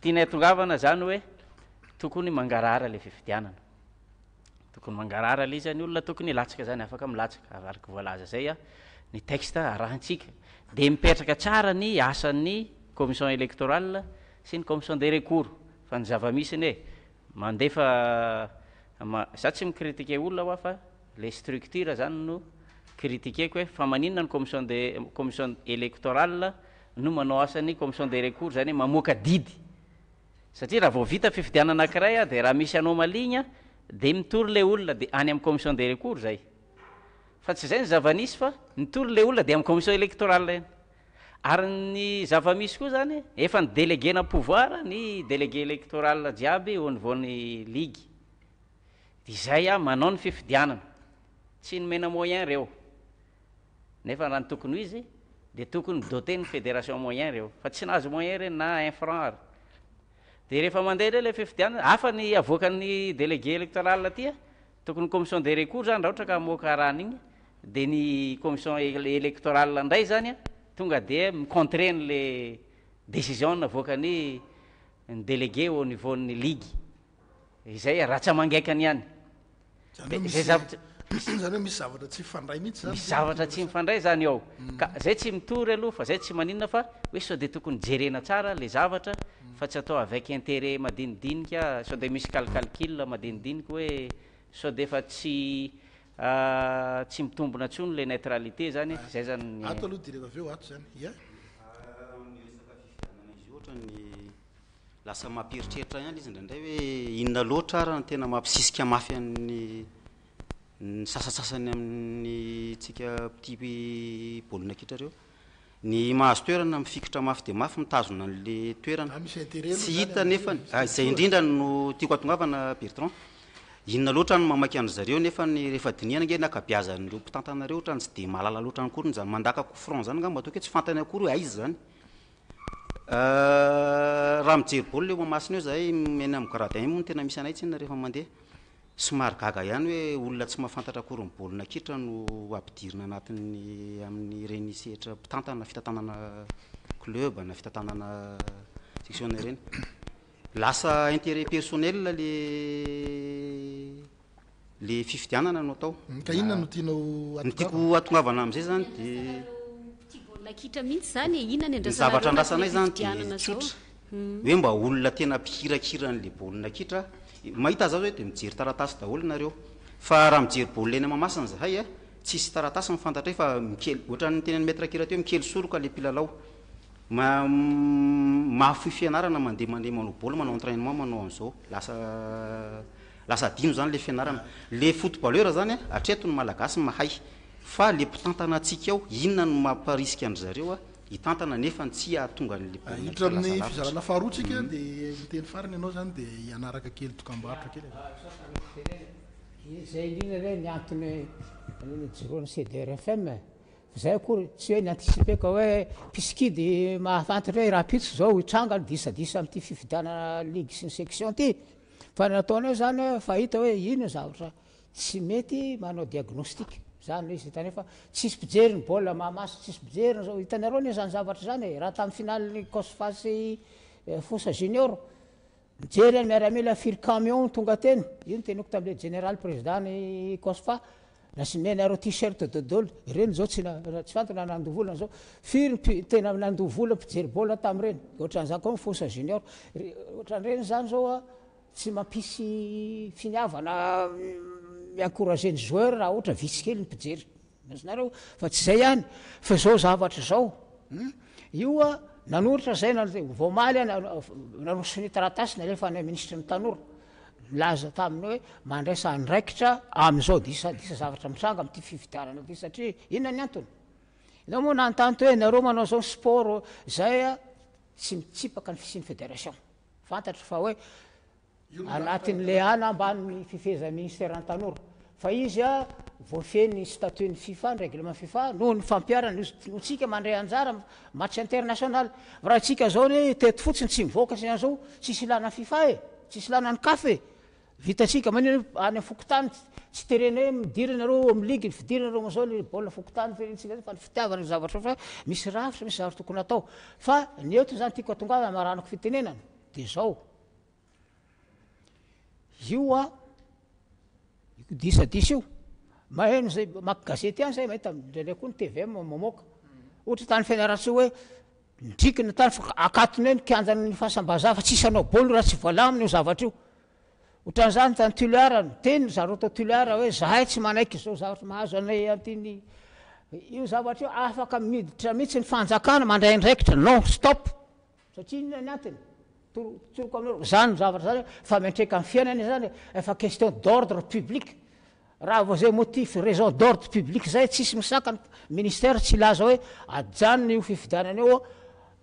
tianay atongavana zany hoe tokony mangarara le fifidianana tokony mangarara le izy ny olona tokony latsaka zany afaka milatsaka araky voalaza zay a ny texte arahantsika de mipetraka tsara ny asan'ny commission électorale sy ny commission de recours fa ny zava-misiny e mandefa za tsy mikritike olona hoa fa le structure zany no kritikeko hoe fa maninona ny commission électorale no manao asan'ny commission de recours zany hoe mamoaka didy satria raha vao vita fifidianana anankiray a de raha misy anomaligna de mitory le olona de any amin'ny commission de recours zay fa tsy zay ny zava-nisy fa nitory le olona de amin'ny commission électorale eny ary ny zava-misy koa zany efa ny délégué na pouvoir ny délégué électoral jiaby au niveau ny ligue izay a manao ny fifidianana tsy nomena moyen reo nefa raha ny tokony ho izy de tokony doté ny fédération moyen reo fa tsy nahazo moyen reny na 1 franc ary de rehefa mandeha re le fifidianana hafa ny avoakan'ny délégué électoral aty a tokony commission de recours zany raha ohatra ka amoaka rahana igny de ny commission électoral ndray zany a tonga de micontreny le décision navoakany ny délégué au niveau ny ligue izay raha tsy amangaikany ihany zay zavatra zany hoe misy zavatra tsy mifandray mihitsy zany misy zavatra tsy mifandray zany ao ka zay tsy mitory aloha fa zay tsy maninona fa hoe sao de tokony jerena tsara le zavatra fa tsy atao avec intérêt madinidinika sao de misy calcul madinidinika hoe sao de fa tsy mitombona tsony le neutralité zany zay zany ato aloha direva avy eo ato zany ia izy ohatra ny lasa mampiritreritra ihany izy ndraindray hoe inona loatra raha ny tena mampisisika mafy amin'ny ny sasasasany amin'ny tsika petit baolina kitra reo ny mahazo toerana mifikitra mafy de mafy mitazona an'le toerana tsy hita nefa izay indrindra no tiako atongavana Bertrand inona loatra no mamaky an' zareo nefa ny rehefa diniana nge nakabiazan'ireo mpitantanareo ohatrany tsy de malala loatra ny akory zany mandaka coufrant zany ngamba toke tsy fantany akory hoe aizy zany raha mijery baolina eo mamasina eo zahay meny amin'ny gradin moa tena misy anay tsyna rehefa mandeha somary gaga ihany hoe olona tsy mahafantatra akory ny baolina kitra no ampidirina anatin'ny amin'ny reny sehatra mpitantana fitantanana club na fitantanana sectionnaire reny lasa intérêt personnel le fifidianana no atao ka inona no tianao ny tiako atongavana am'izay zany de baolina kitra mihitsy zany inona ny zavatra andrasanay zany de tsotra hoe mba olona tena mpihirakira n'le baolina kitra mahita zao hoe de mijery taratasy daholo nareo fa raha mijery baolina eny mamasina zahay a tsisy taratasy mifantatra fa mikely ohatran'ny tenany maître kira teo mikely soroka le mpilalao mahafoy fianarana mandeha manao baolina manao entraînement manao an'izao lasa adino zany le fianarana le footballeur zany atreto ny malagasy mahay fa le mpitantana atsika ao inona no mamparisika an'zareo hitantana nefa tsy ahatonga le hiditra amin'ny fizarana faharoatsika dia miteny farany ianao zany dia hianaraka kely tokambarotra kely zay indrindra re ny antony joroany CDR-FM zay akory tsy hoe niantisipeka hoe piskidy mahafantatra hoe raha pitso zao hitranga disadisa amin'ity fifidianana ligue sy ny section ty fa nataonao zany fahita hoe ino zavatra tsy mety manao diagnostic zany izy hitany fa tsisy pijery ny baolina mahamaso tsisy pijery zao hitanareo ny zany zavatra zany raha tamin'ny finaly cosfasy fosa junior mijery any miaramila firy camion tonga teny io tenoko tam'le général président ny cosfa nasy menareo t-shirt dodolo ireny zao tsy fantona nandovolana zao firy tena nandovola mpijery baolina tam'ireny ohatran'izany koa fosa junior ohatran'ireny zany zao tsy mampisy finiavana miencourager ny joueur raha ohatra vitsy kely ny mpijery azonareo fa tsy zay ihany fa zao zavatra zao io nanoratra zay vomaly nanosony taratasy nalefa ny ministre ny tanora laza taminy hoe mandraisa andraikitra am'izao disa zavatra mitranga am'ty fividianana ty satria inona ny antony ianao moa nantanto hoe nareo manao zao sport zay tsy mitsipaka ny fisiny fédération fantatra fa hoe anatin'le ana ambany fifeza ministère ny tanora fa izy voafeny statut ny FIFA ny règlement FIFA noho ny fampiarana no tsika mandray anjara match international raha tsika zao ny teto fotsiny tsy mivoaka sy an'izao tsisy ilana FIFA tsisy ilana ny CAF vitatsika manino any fokotany tsy tereny hoe midiry nareo amin'ny ligue fidiry nareo zao le baolina fokotany ferentsika fa ny fitiavana ny zavatra fa misy rafitra misy zavatra tokony atao fa ny eto zany tiako atongava maranako fitenenana de zao io disadisa io maheno zay maky gazety any zay mahita ndraindray koa ny TVM mamoaka ohatra tany fianaratsy hoe midrikiny tany fa akatony hoe nikianjany fahasambaza fa tsisy anao baolina raha tsy voalaminy io zavatra io ohatran'izany tany tuliara teny zareo tao tuliara hoe zahay tsy manaiky zao zavatra mahazo anay antiny io zavatra io afaka miditra mihitsy ny fanjakana mandray andraikitra non stop satria inona ny antony tsoroko aminareo zany zavatra zany fa miantreka amin'ny fiainana zany efa question d'ordre public raha vao zay motif raison d'ordre public zay tsisy misaka ny ministère tsy laza hoe ajanona io fifidianana io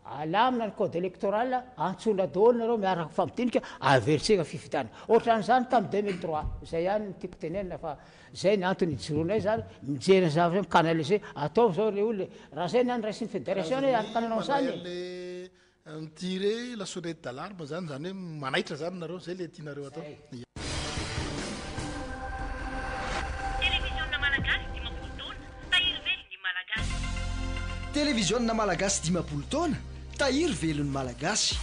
alamina ny code électoral antsona daholo nareo miaraka fampidinika averitseka fifidianana ohatran'izany tamin'ny 2003 zay ihany ny tiako tenenina fa zay ny antony ijironay zany mijery ny zavatra micanaliser ataovy zao le olona raha zay ny any raisiny fédération anokananao zany nitire la sonnette d'alarme zany hoe manaitra zany nareo zay le tianareo atao Televiziona Malagasy dimapolo taona tahiry velon'ny malagasy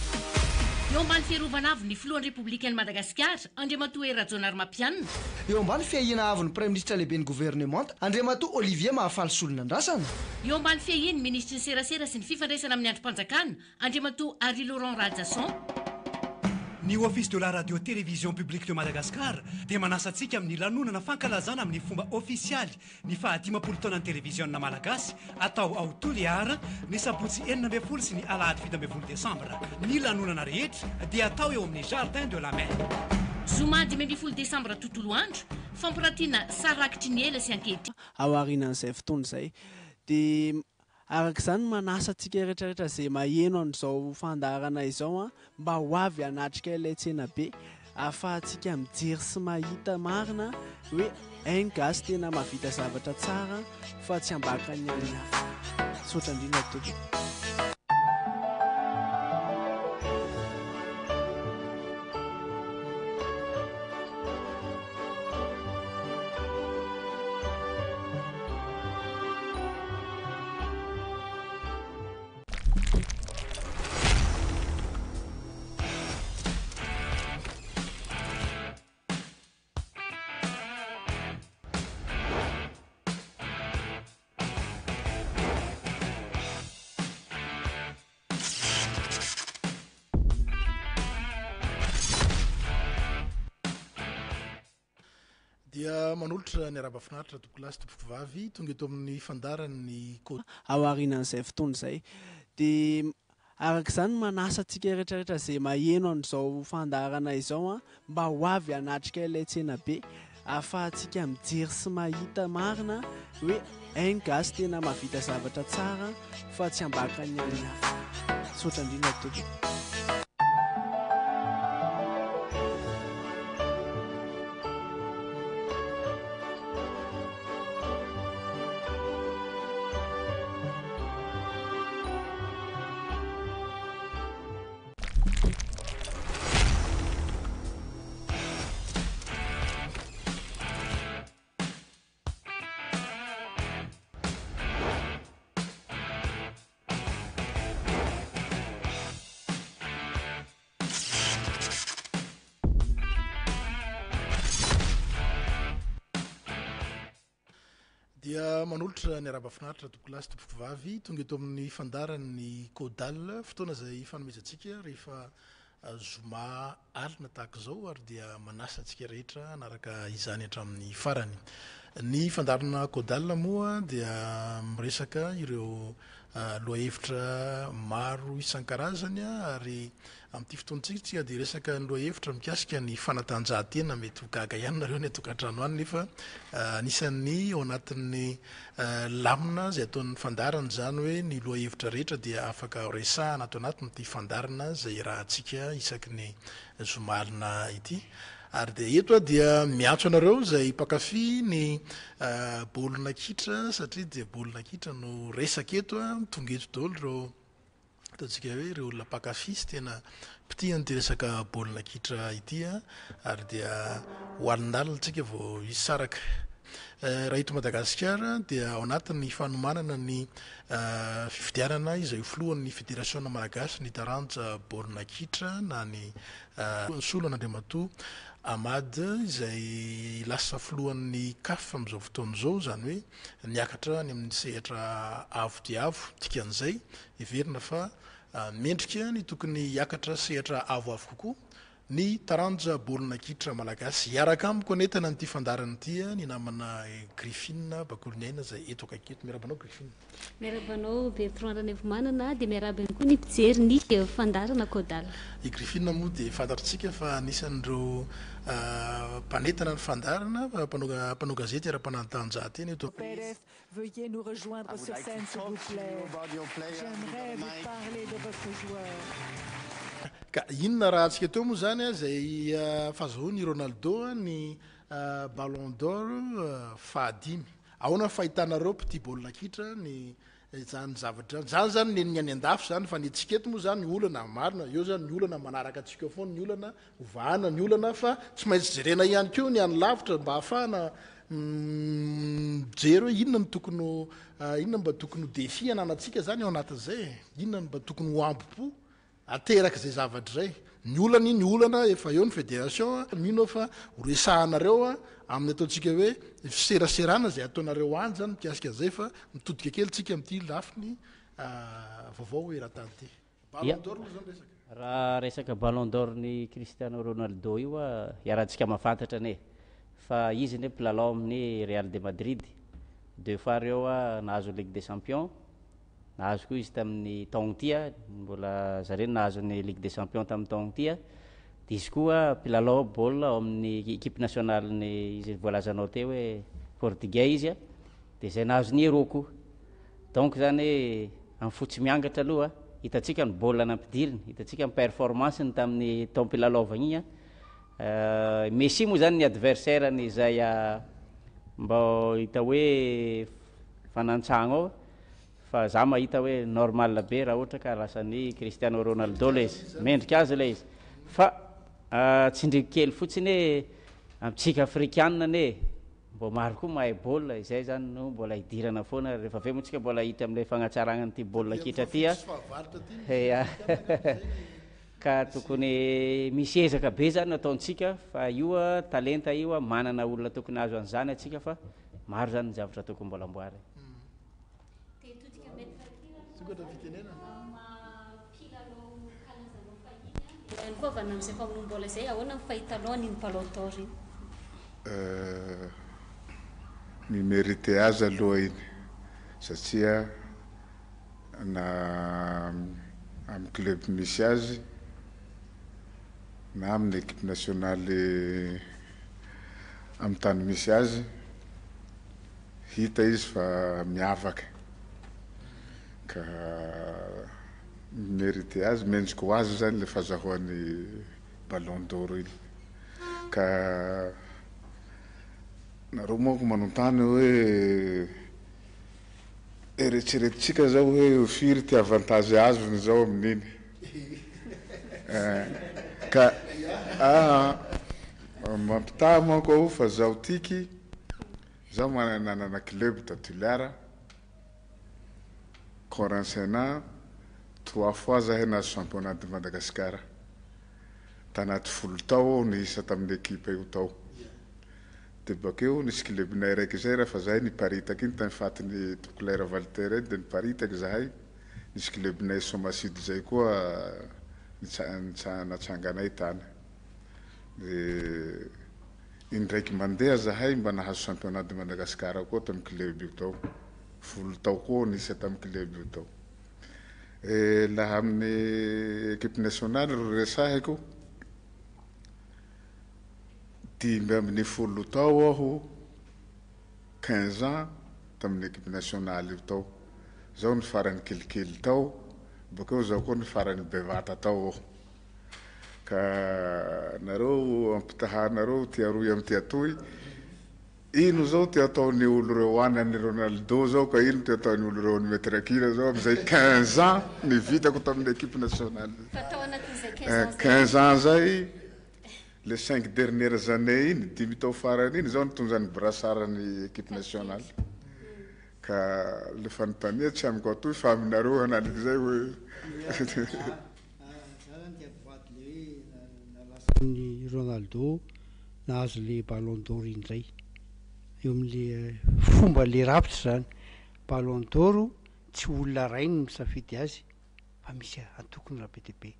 eo ambany fiarovana avy ny filohan'ny républicaine Madagasikara Andriamatoa Rajonar Mapianina eo ambany fiahina avy ny premier ministre lehibe ny gouvernement Andriamatoa Olivier Mahafaly Solonandrasana eo ambany fiahiny ministre ny serasera sy ny fifandraisana amin'ny androm-panjakana Andriamatoa Henri Laurent Radjasson ny office de la radio télévision publique de Madagascar dia manasa antsika amin'ny lanonana fankalazana amin'ny fomba ofisialy ny fahadimapolo taonan'ny televiziona malagasy atao ao Toliara ny sabotsy 9 sy ny alahady 7 desambra ny lanonana rehetra dia atao eo amin'ny jardin de la mer zoma 10 desambra tontolo andro fampiratiana sarakitry ny ela sy ankehitry ao arinan'izay fotoana izay dia arak'izany manasa antsika rehetrarehetra zay maheno an'izao fandarana izao mba ho avy anatrika ilay tsena be ahafahantsika mijery sy mahita marina hoe hainy gasy tena mahavita zavatra tsara fa tsy ambaka ny any hafa sotra indrindra tompoko dia manolotra ny araba finaritra tompoko lasy tompoko vavy tonga eto amin'ny fandarany ao arinan'izay fotoana izay dia arak'izany manasa antsika rehetrarehetra zay maheno an'izao fandarana izao a mba ho avy anatrika ilay tsena be ahafahantsika mijery sy mahita marina hoe hainy gasy tena mahavita zavatra tsara fa tsy ambaka ny any hafa sotra indrindra tompoko. dia manolotra ny araba finaritra tompoko lasy tompoko vavy tonga eto amin'ny fandarany Kao-Dalina fotoana izay fanomezantsika rehefa zoma alina tahaka izao ary dia manasa antsika rehetra anaraka izany hatramin'ny farany. Ny fandarana Kao-Dalina moa dia miresaka ireo lohahevitra maro isan-karazany ary amin'ity fotoantsika dia resaka ny lohahevitra mikasika ny fanatanjahantena mety ho gaga ihany nareo ny atokantrano any nefa anisan'ny ao anatin'ny lamina izay ataon'ny fandarana zany hoe ny lohahevitra rehetra dia afaka resahana ato anatin'ity fandarana izay raha antsika isaky ny zomalina ity. Ary dia eto dia miantso anareo izay mpakafy ny baolina kitra satria dia baolina kitra no resaka eto tonga eto daholo ireo ataontsika hoe ireo olona mpakafy sy tena pitihany ty resaka baolina kitra ity ary dia hoalin'alina tsika vao hisaraka. Raha eto Madagasikara dia ao anatin'ny fanomanana ny fifidianana izay filohan'ny Fédération Malagasy ny taranja baolina kitra na ny Solon'Andriamatoa Amady izay lasa filohan'ny CAF amin'izao fotoana izao zany hoe niakatra ny amin'ny sehatra avo dia avo dikan'izay heverina fa mendrika ny tokony hiakatra sehatra avo kokoa ny taranja baolina kitra malagasy hiaraka amiko anetana n'ity fandarana ity ny namana Griffine Bakolinaina izay eto akaiketo. Miarabanao Griffine. Miarabanao Bertrand Ranevomanana dia miarabany koa ny mpijery ny fandarana Kao-Dalina. I Griffine moa dia fantatritsika fa anisan'ireo mpanetana ny fandarana mpanao gazety ara-panatanjahantena eto. Veuillez nous rejoindre sur scène s'il vous plaît. J'aimerais vous parler de votre joueur. Ka inona raha antsika teo moa zany izay fahazoany Ronaldo ny Ballon d'Or fahadimy. Ahoana fahitanareo mpity baolina kitra ny zany zavatra zany zany ny any andafy zany fa ny antsika eto moa zany ny olana marina eo zany ny olana manaraka antsika foana ny olana ovahana ny olana fa tsy maintsy jerena ihany koa ny any lavitra mba ahafahana mijery hoe inona mba tokony ho défi ananantsika zany ao anatin'izay inona mba tokony ho ambopo ateraka izay zavatra zay ny olana efa eo ny fédération mino fa horesahanareo amin'ny ataontsika hoe fiseraserana izay ataonareo any zany mikasika an'izay fa mitodika kely tsika amin'ity lafiny vaovao hoe raha-tany ty. Ballon d'Or moa zany resaka. Raha resaka Ballon d'Or ny Cristiano Ronaldo io iarahantsika mahafantatra ane fa izy ne mpilalao amin'ny Real de Madrid 2 fois reo nahazo Ligue des Champions. Nahazo koa izy tamin'ny taogno ty mbola zareny nahazo ny Ligue des Champions tamin'ny taogno ty dia izy koa mpilalao baolina ao amin'ny équipe nationale ny izy voalazanao teo hoe portugais izy dia izay nahazo ny Euro koa. Donc zany hoe amin'ny fotsy miangatra aloha hitatsika ny baolina nampidiriny hitatsika ny performance ny tamin'ny taom-pilalaovagna igny Messi moa zany ny adversaire ny izay mba hita hoe fanantsagna ao fa za mahita hoe normal be raha ohatra ka lasan'ny Cristiano Ronaldo le izy mendrika azy le izy fa tsindriky kely fotsiny hoe amintsika afrikanina ne mbo maro koa mahay baolina izay zany no mbola hidirana foana rehefa avy moa tsika mbola hita amin'ilay fagnatsarana n'ity baolina kitra ty ka tokony misy ezaka be zany ataontsika fa io talenta io manana olona tokony azo an'izany atsika fa maro zany ny zavatra tokony mbola amboary. Nikovana amin'izay famonom-bola izay ahoana ny fahitanao an'iny Ballon d'Or iny? Mimérité azy aloha iny satria na amin'ny club misy azy na amin'ny équipe nationale amin'ny tany misy azy hita izy fa miavaka ka mérité azy mendrika ho azy zany le fahazahoany ballon d'or iny ka nareo moako manontany hoe eritreretitsika zao hoe firy ty avantage azony zao amin'iny ka mampitaha manko aho fa zaho tiky zaho nanana club titulaire Coransena 3 fois zahay nazo championnat de Madagascar tanaty 10 tao aho niisa tamin'ny équipe io tao de bakeo nisy clubnay raiky zay rehefa zahay niparitaky iny tamin'ny fatin'ny tokolaire Valter iny de niparitaky zahay nisy clubnay Somasidy zay koa natsanganay tany de indraiky mandeha zahay mba nahazo championnat de Madagascar koa tamin'ny club io tao 10 tao koa nisy tamin'ny club io tao laha amin'ny équipe nationale ro resahiko dimy amin'ny 10 tao aho 15 ans tamin'ny équipe nationale io tao zaho ny farany kelikely tao bakeo zaho koa ny farany bevata tao aho ka nareo ampitahanareo ty aroy amy ty atoy ino zao ty ataony olo reo any any Ronaldo zao ka ino ty ataony olo reo any Metrakila zao amizay 15 ans nivitako tamin'ny équipe nationale 15 ans zay les 5 dernières années iny dimy tao farany iny zao nitonjany brassarany équipe nationale ka le fanontania tsy amiko atoy fa aminareo analiky zay hoe ny Ronaldo nahazo le ballon d'or indray eo amin'le fomba le rapitra zany ballon d'or tsy olona ray no misafidy azy fa misy atokony rabe dia be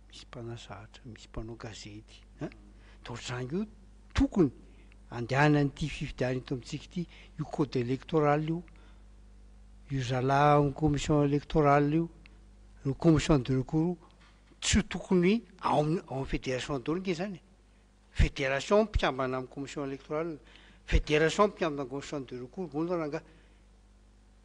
misy mpanazatra misy mpanao gazety d'ohatran'izany io tokony andehanan'ity fifidiana ito amintsika ity io code électoral io zalahy commission électorale io commission de recours tsy tokony ao amin'ny fédération daholo nge zany fédération mpikambana amin'ny commission électorale fédération mpikambana amin'ny commission de recours moa ranga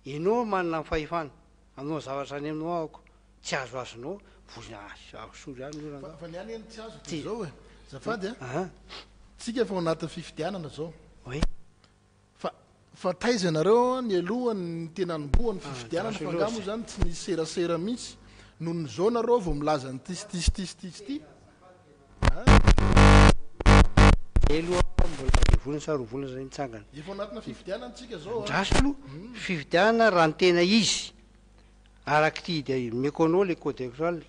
ianao manana ny fahefana aminao zavatra any aminao ahako tsy azo azonao vosory any io fa niany eny tsy azo ty zao e zafady tsika efa anatin'ny fifidianana zao fa taizanareo ny alohany tena nomboany fifidianana fa angamo zany tsy nisy serasera mihitsy noho ny zao nareo vao milaza ny tisy ty mbola volana sa roa volana zay nitsangana efa anatina fifidianana tsika zao ndrasolo fifidianana raha ny tena izy araky ty de méconnaît le code électoral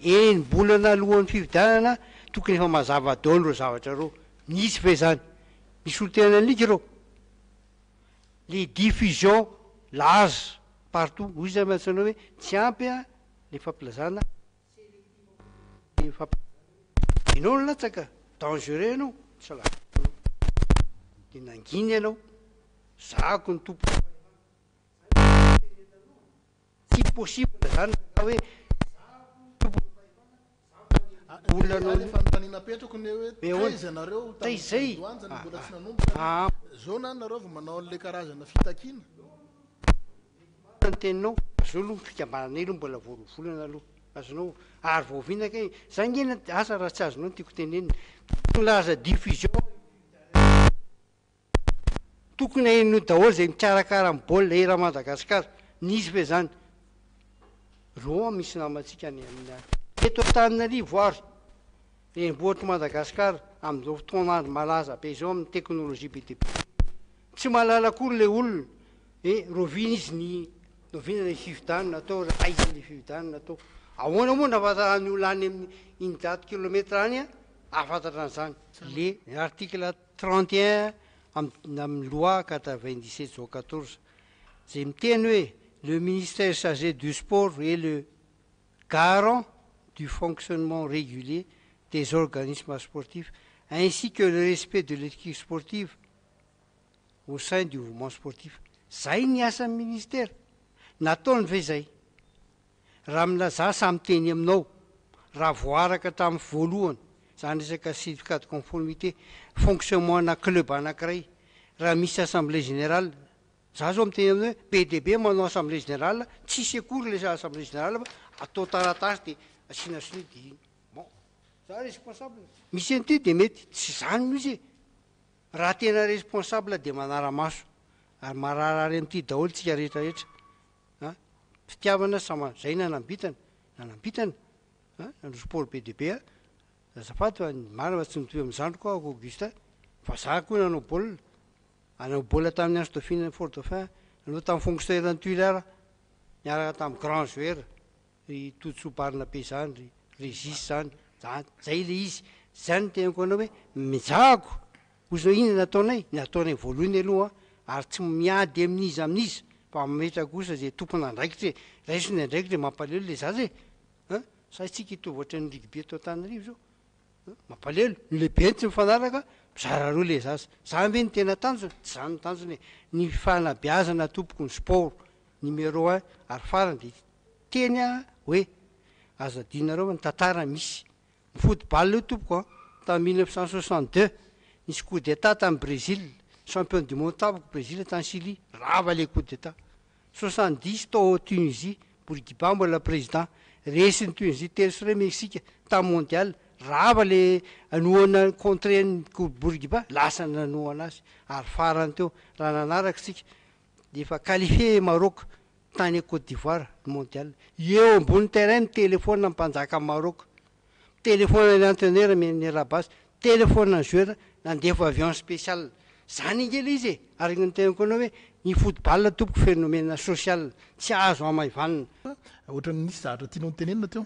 bolana alohan'ny fifidianana tokony efa mazava daolo reo zavatra reo nisy ve zany misy olo tena alika reo les diffusions laza partout hoy zay matsanao hoe tsy ampy le fampilazana ianao no latsaka dangereux ianao sala de nanginy ianao zako ny tompo tsy possible zany hoe olonanapetrako ny hoe taizanareo taizay mbola tsy nanomboka zao na nareo vao manao an'le karazana fitakina teninao zao aloha fikambanana elo mbola voalovolana aloha azonao ary voavinaka za ngena asa raha tsy azonao tiako tenenina laza diffusion tokony hainao daholo zay mikarakara amin'ny baolina era Madagasikara nisy ve zany ro misy namatsika any amin'ny eto Antananarivo ary renivohitry Madagasikara amin'izao fotoana malaza be zao amin'ny teknôlôjia be dia be tsy mahalala akory le olona rovina izy ny rovina le fifidianana atao aiza le fifidianana atao ahoana moa nafantara ny olona any amin'ny injato kilomètre any afantatra an'izany le article 31 amin'ny loi 97/14 zay miteny hoe le ministère chargé du sport est le garant du fonctionnement régulier des organismes sportifs ainsi que le respect de l'éthique sportive au sein du mouvement sportif. Zay ny asan'ny ministère nataony ve zay raha milaza samy teny aminao raha voaraka tamin'ny voalohany zany resaka certificat de conformité fonctionnement na club anankiray raha misy assemblée générale za zao miteny aminao hoe PDB manao assemblée générale tsisy akory le assemblée générale fa atao taratasy de asina siny de bon za responsable misy an'ity de mety tsy zany misy raha tena responsable de manara-maso ary mararary am'ity daholo tsika rehetrarehetra fitiavana sama zay nanambitana sport PDB azafady fa marina fa tsy mitovy amin'izandro koa Augustin fa za koa nanao baolina tamin'ny andro dauphin Fort Dauphin nanao tamin'ny fonctionnaire ny Tuilera miaraka tamin'ny grand joueur ry Totsobarina be zany ry Régis zany zay le izy zany tenako anao hoe mijago ozy ino nataonay voalohany aloha ary tsy miady amin'izy fa metraka kosa zay tompona andraikitra raisiny andraikitra mampalelo le zaza sa tsika hitovy ohatra ny rugby atao Antananarivo zao mampalelo le be tsy mifanaraka mizara roa le zaza za ve ny tena tanjona tsy zany ny tanjony ny fanabeazana tompoko ny sport numéro 1 ary farany de teny hoe azo adinareo ny tantara misy ny football io tompoko tamin'ny 1962 nisy coup d'état tamin'ny Brésil champion du monde tapoko Brésil tany Chili rava le coup d'état 70 tao Tunisie Bourguiba mbola président resiny Tunisie telo sore Mexique tamin'ny mondial rava le anoana contre ny Bourguiba lasa nanoana azy ary farany teo raha nanaraka sika de efa qualifié Maroc tany Côte d'Ivoire mondial eo ambony terrain ny téléphone ny mpanjaka Maroc téléphone ny entraîneur ny rabase téléphone ny joueur nandefa avion spécial zany ingely izy ary ny tenako anao hoe ny football tompoko phénomène social tsy azo amaivanina ohatra nisy zahatra tianao ny tenenina teo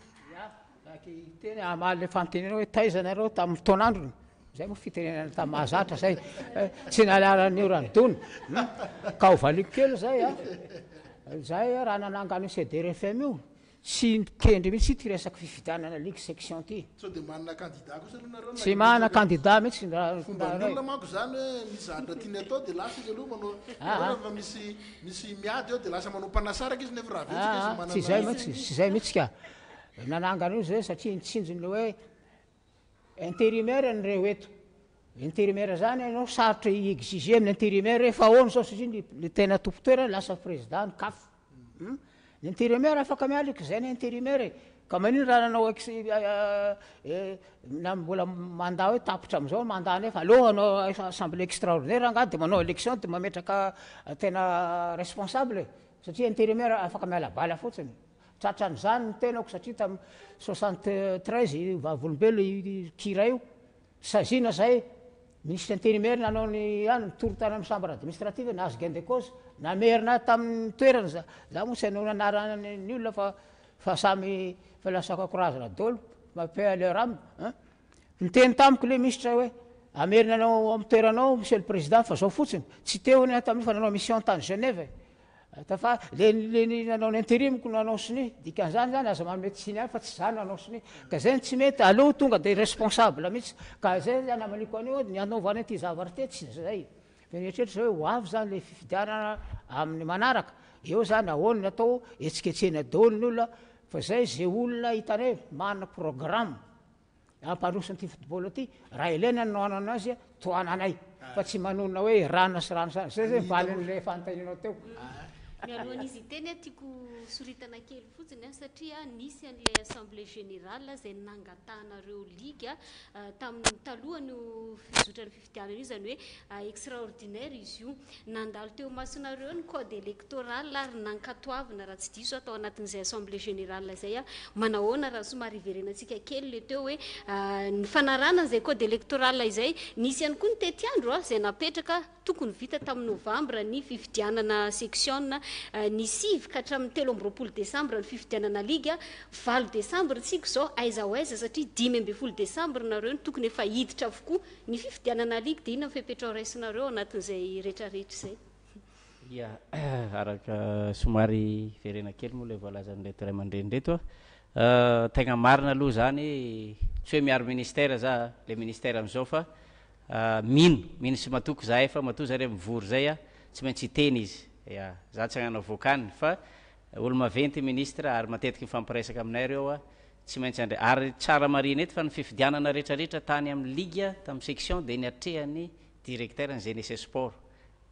teny amaly le fantenena hoe taizanareo tamin'ny fotoan'androny zay moa fitenenana tamin'ny mahazatra zay tsy nalaran'io ranodony ka ho valiko kely zay raha nanangano CDRFM io tsy kendry mihitsy ty resaka fifidianana ligue section ty de manana candidat kosa nareo tsy manana candidat mihitsy fomban'olona manko zany hoe misy zahatra tiany atao de lasa izy aloha manao misy miady eo de lasa manao mpanasaraka izy nefa raha tsy zay mihitsy tsy zay mihitsy ka nanangano io zay satria nitsinjony le hoe intérimaire nyreo eto intérimaire zany anao sarotra exige amin'ny intérimaire efa ahoana zao satria le tena tompotoerana lasa président ny CAF ny intérimaire afaka mialika zay ny intérimaire ka manino raha nanao na mbola mandat hoe tapitra am'izao mandat nefa aloha anao assemblée extraordinaire anga de manao élection de mametraka tena responsable satria intérimaire afaka miala bala fotsiny tratran'izany ny tenako satria tamin'ny 73 vavolombelo Kira io sazina zay ministre intérimaire nanao ny nitorotana amin'ny chambre administrative nahazo gain de cause namerina tamin'ny toerana za moa tsy hanao nanarany olona fa samy fa lasako akorazana dolo mampea le rame niteny tamiko le ministre hoe amerina anao amin'ny toeranao monsieur le président fa zao fotsiny tsy teo ny tamin'io fa nanao mission tany Genève tafa le nanao ny intérimko nanao siny dikan'izany zany aza manome tsiny any fa tsy zany nanao siny ka zay tsy mety aloha tonga de responsable mihitsy ka zay zany amaliko anio ny anaovany ty zavatra ty tsy zay fenetretra zao hoe ho avy zany le fifidianana amin'ny manaraka eo zany ahoany natao etsiketsena daholo ny olona fa zay zay olona hitanay manana programme amparosin'ity football ty raha ilaina ny noanana azy toananay fa tsy manonona hoe rana sy rano zany zay zay valin'le fantaninao teo mialohan'izy teny tiako soritana kely fotsiny satria nisy an'ilay assemblée générale zay nangatanareo ligue tamin'ny talohany fizotrany fifidianana io zany hoe extraordinaire izy io nandalo teo masonareo ny code électoral ary nankatoavina raha tsy diso atao anatin'izay assemblée générale zay manahoana raha somary iverenantsika kely le teo hoe ny fanarana zay code électoral izay nisy ihany koa ny tetiandro zay napetraka tokony vita tamin'ny novembre ny fifidianana section ny 6 ka hatramin'ny 13 décembre ny fifidianana ligue 20 décembre tsika zao aiza ho aiza satria 12 décembre nareo ny tokony efa hiditra avokoa ny fifidianana ligue de inona fepetra raisinareo anatin'izay rehetrarehetra zay ia araka somary verena kely moa le voalazan'reto ray aman-dreny reto tegna marina aloha zany tsy hoe miaro ministère za le ministère am'izao fa mino sy matoko za efa matoa zareo mivory zay tsy maintsy hiteny izy ya za tsy hagnano avokany fa olo maventy ministra ary matetiky mifampiresaka aminay reo tsy maintsy andray ary tsara marina ety fa ny fifidianana rehetrarehetra tany amin'ny liga tamin'ny section dia niatrehany directeur ny jeunesse sport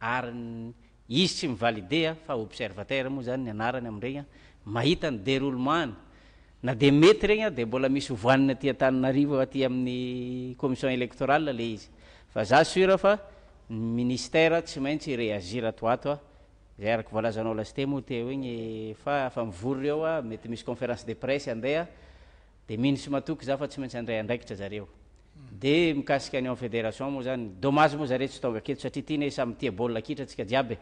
ary izy tsy mivalidé fa observateur moa zany ny anarany amin'ireny mahita ny déroulement na dia mety regny dia mbola misy hovoanina aty Antananarivo aty amin'ny commission électorale le izy fa za sûr fa ministère tsy maintsy réagir atoato zay araky voalazanao lasite moa teo igny fa mivory reo mety misy conférence de presse andeha dia minisy matoky za fa tsy maintsy andray andraikitra zareo dia mikasika ny fédération moa zany dommage moa zareo tsy tonga aketo satria tia samy tia baolina kitra atsika jiaby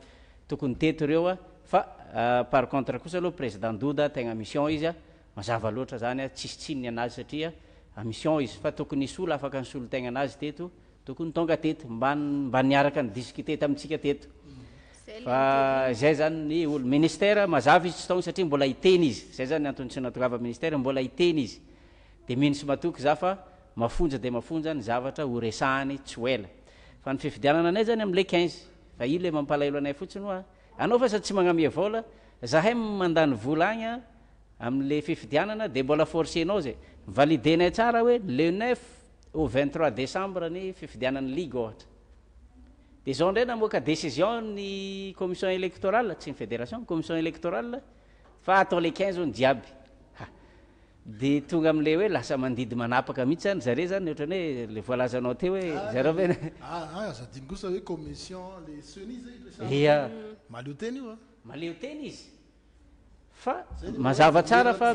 tokony teto reo fa par contre kosa aloha président Douda tegna mission izy mazava loatra zany tsisy tsinony anazy satria mission izy fa tokony isy olo afaka nisolo tegna anazy teto tokony tonga teto mba niaraka ny discuter tamintsika teto fa zay zany ny olo ministère mazava izy tsy tonga satria mbola hiteny izy zay zany antony tsy natongava ministère mbola hiteny izy dia minisy matoky za fa mafonja dia mafonja ny zavatra ho resahany tsy ho ela fa ny fifidianana anay zany amin'le 15 fa io le mampalahelo anay fotsiny hoa anao fa sady tsy magnamia vola zahay mandany vola agny amin'le fifidianana dia mbola forcenao zay validenay tsara hoe le 9 au 23 décembre ny fifidianany ligue ohatra dia zao ndray namoaka décision ny commission électorale tsy ny fédération commission électorale fa atao le 15 ny jiaby dia tonga amin'le hoe lasa mandidy manapaka mihitsy zany zare zany ohatrany hoe le voalazanao teo hoe zareo ve zadiny kosa hoe commission le seni ia maleo teny io maleo teny izy fa mazava tsara fa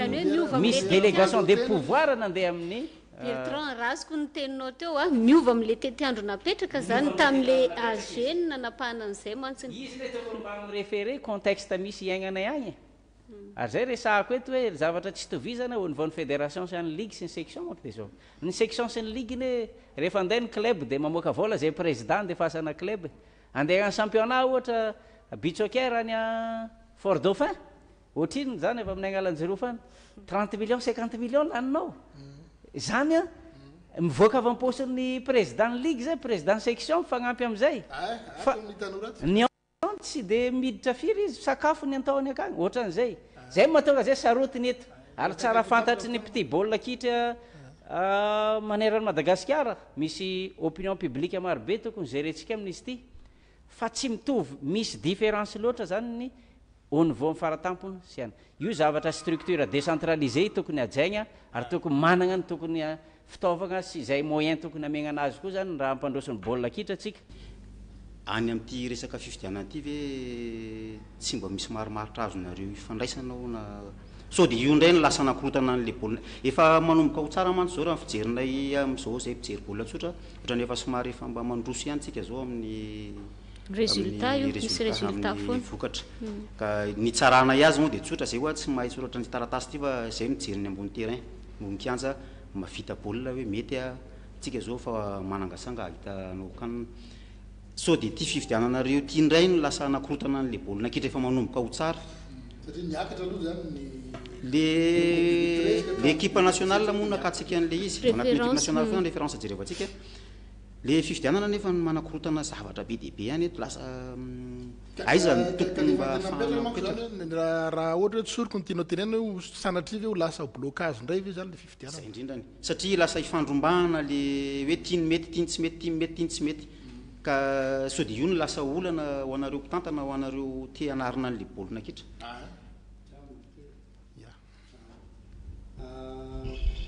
misy délégation de pouvoir nandeha amin'ny Bertrand rasiko ny teninao teo miova amin'le tetiandro napetraka zany tamin'le AG nanapahana an'izay mantsiny izy le tokony mba miréféré contexte misy iainanay agny ary zay resahako eto hoe zavatra tsy tovizana au niveau ny fédération sy ny ligue sy ny section ohatra dia zao ny section sy ny ligue ny rehefa andeha ny club dia mamoaka vola zay président dia fasana club andeha ny championnat ohatra beach soccer any Fort Dauphin ohatriny zany efa amin'ny agnalanjero fany 30 millions 50 millions laninao zany mivoaka avy am-posiny président ligue zay président section fagnampy amin'izay fa ny tsy dia miditra firy izy sakafo ny antaony akagny ohatran'izay zay mahatonga zay sarotiny eto ary tsara fantatry ny petit baolina kitra maneran'ny Madagasikara misy opinion publique marobe tokony gérentsika amin'izy ity fa tsy mitovy misy différence loatra zany ny au niveau faratampony sy any io zavatra structure décentralisé tokony ajaigna ary tokony managna ny tokony fitaovagna sy izay moyen tokony amiagna anazy koa zany raha ampandrosin'ny baolina kitra atsika any amin'ity resaka fifidianana ity ve tsy mba misy marimaritra azonareo ifandraisanao na sao dia io indray ny lasa nakorotana n'le baolina efa manomboka ho tsara mantsy zao raha ny fijerinay amin'izao zay mpijery baolina tsotra ohatrany efa somary efa mba mandroso ihany tsika zao amin'ny résultat io misy résultat foana vokatra ka ny tsaranay azy moa dia tsotra zay hoa tsy mahay soratra ny taratasy ity fa zay mijeriny ambony terrain ambony kianja mavita baolina hoe mety tsika zao fa manangasanga hitanao kanina sao dia ty fifidiananareo ty indray no lasa nakorotana n'le baolina kitra efa manomboka ho tsara satria niakatra aloha zany le équipe nationale moa nakatsika an'le izy manampy équipe nationale foana référence jereva atsika le fifidianana nefa ny manakorotana zavatra be dia be ihany eto lasa aiza ny tokony mba raha ohatra hoe tsoriko ny tianao tenena ho sanatria ve ho lasa blocage indray ve zany le fifidianana zay indrindrany satria lasa ifandrombahana le hoe tiany mety tiany tsy mety tiany mety tiany tsy mety ka sao dia io ny lasa olana ho anareo mpitantana ho anareo te anarina n'le baolina kitra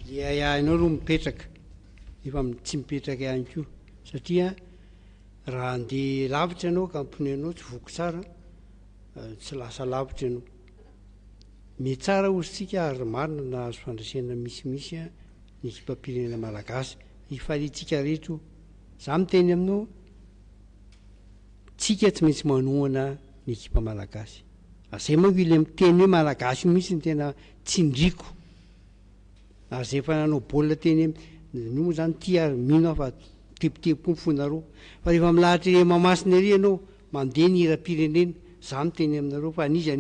le iahinao aloha mipetraka efa tsy mipetraka ihany koa satria raha andeha lavitra ianao ka amponenao tsy voko tsara tsy lasa lavitra ianao me tsara ozytsika ary marina na azo fandraisana misimisy ny ekipa-pirenena malagasy ifalitsika rehetra za miteny aminao tsika tsy maintsy manohana ny ekipa malagasy zay manko ile miteny hoe malagasy io misy ny tena tsindriko ary zay efa nanao baolina teny io moa zany tia mino aho fa tepotepoko ny fonareo fa rehefa milahatra ire mamasina ary ianao mandeha ny hira-pirenena za miteny aminareo fa aniza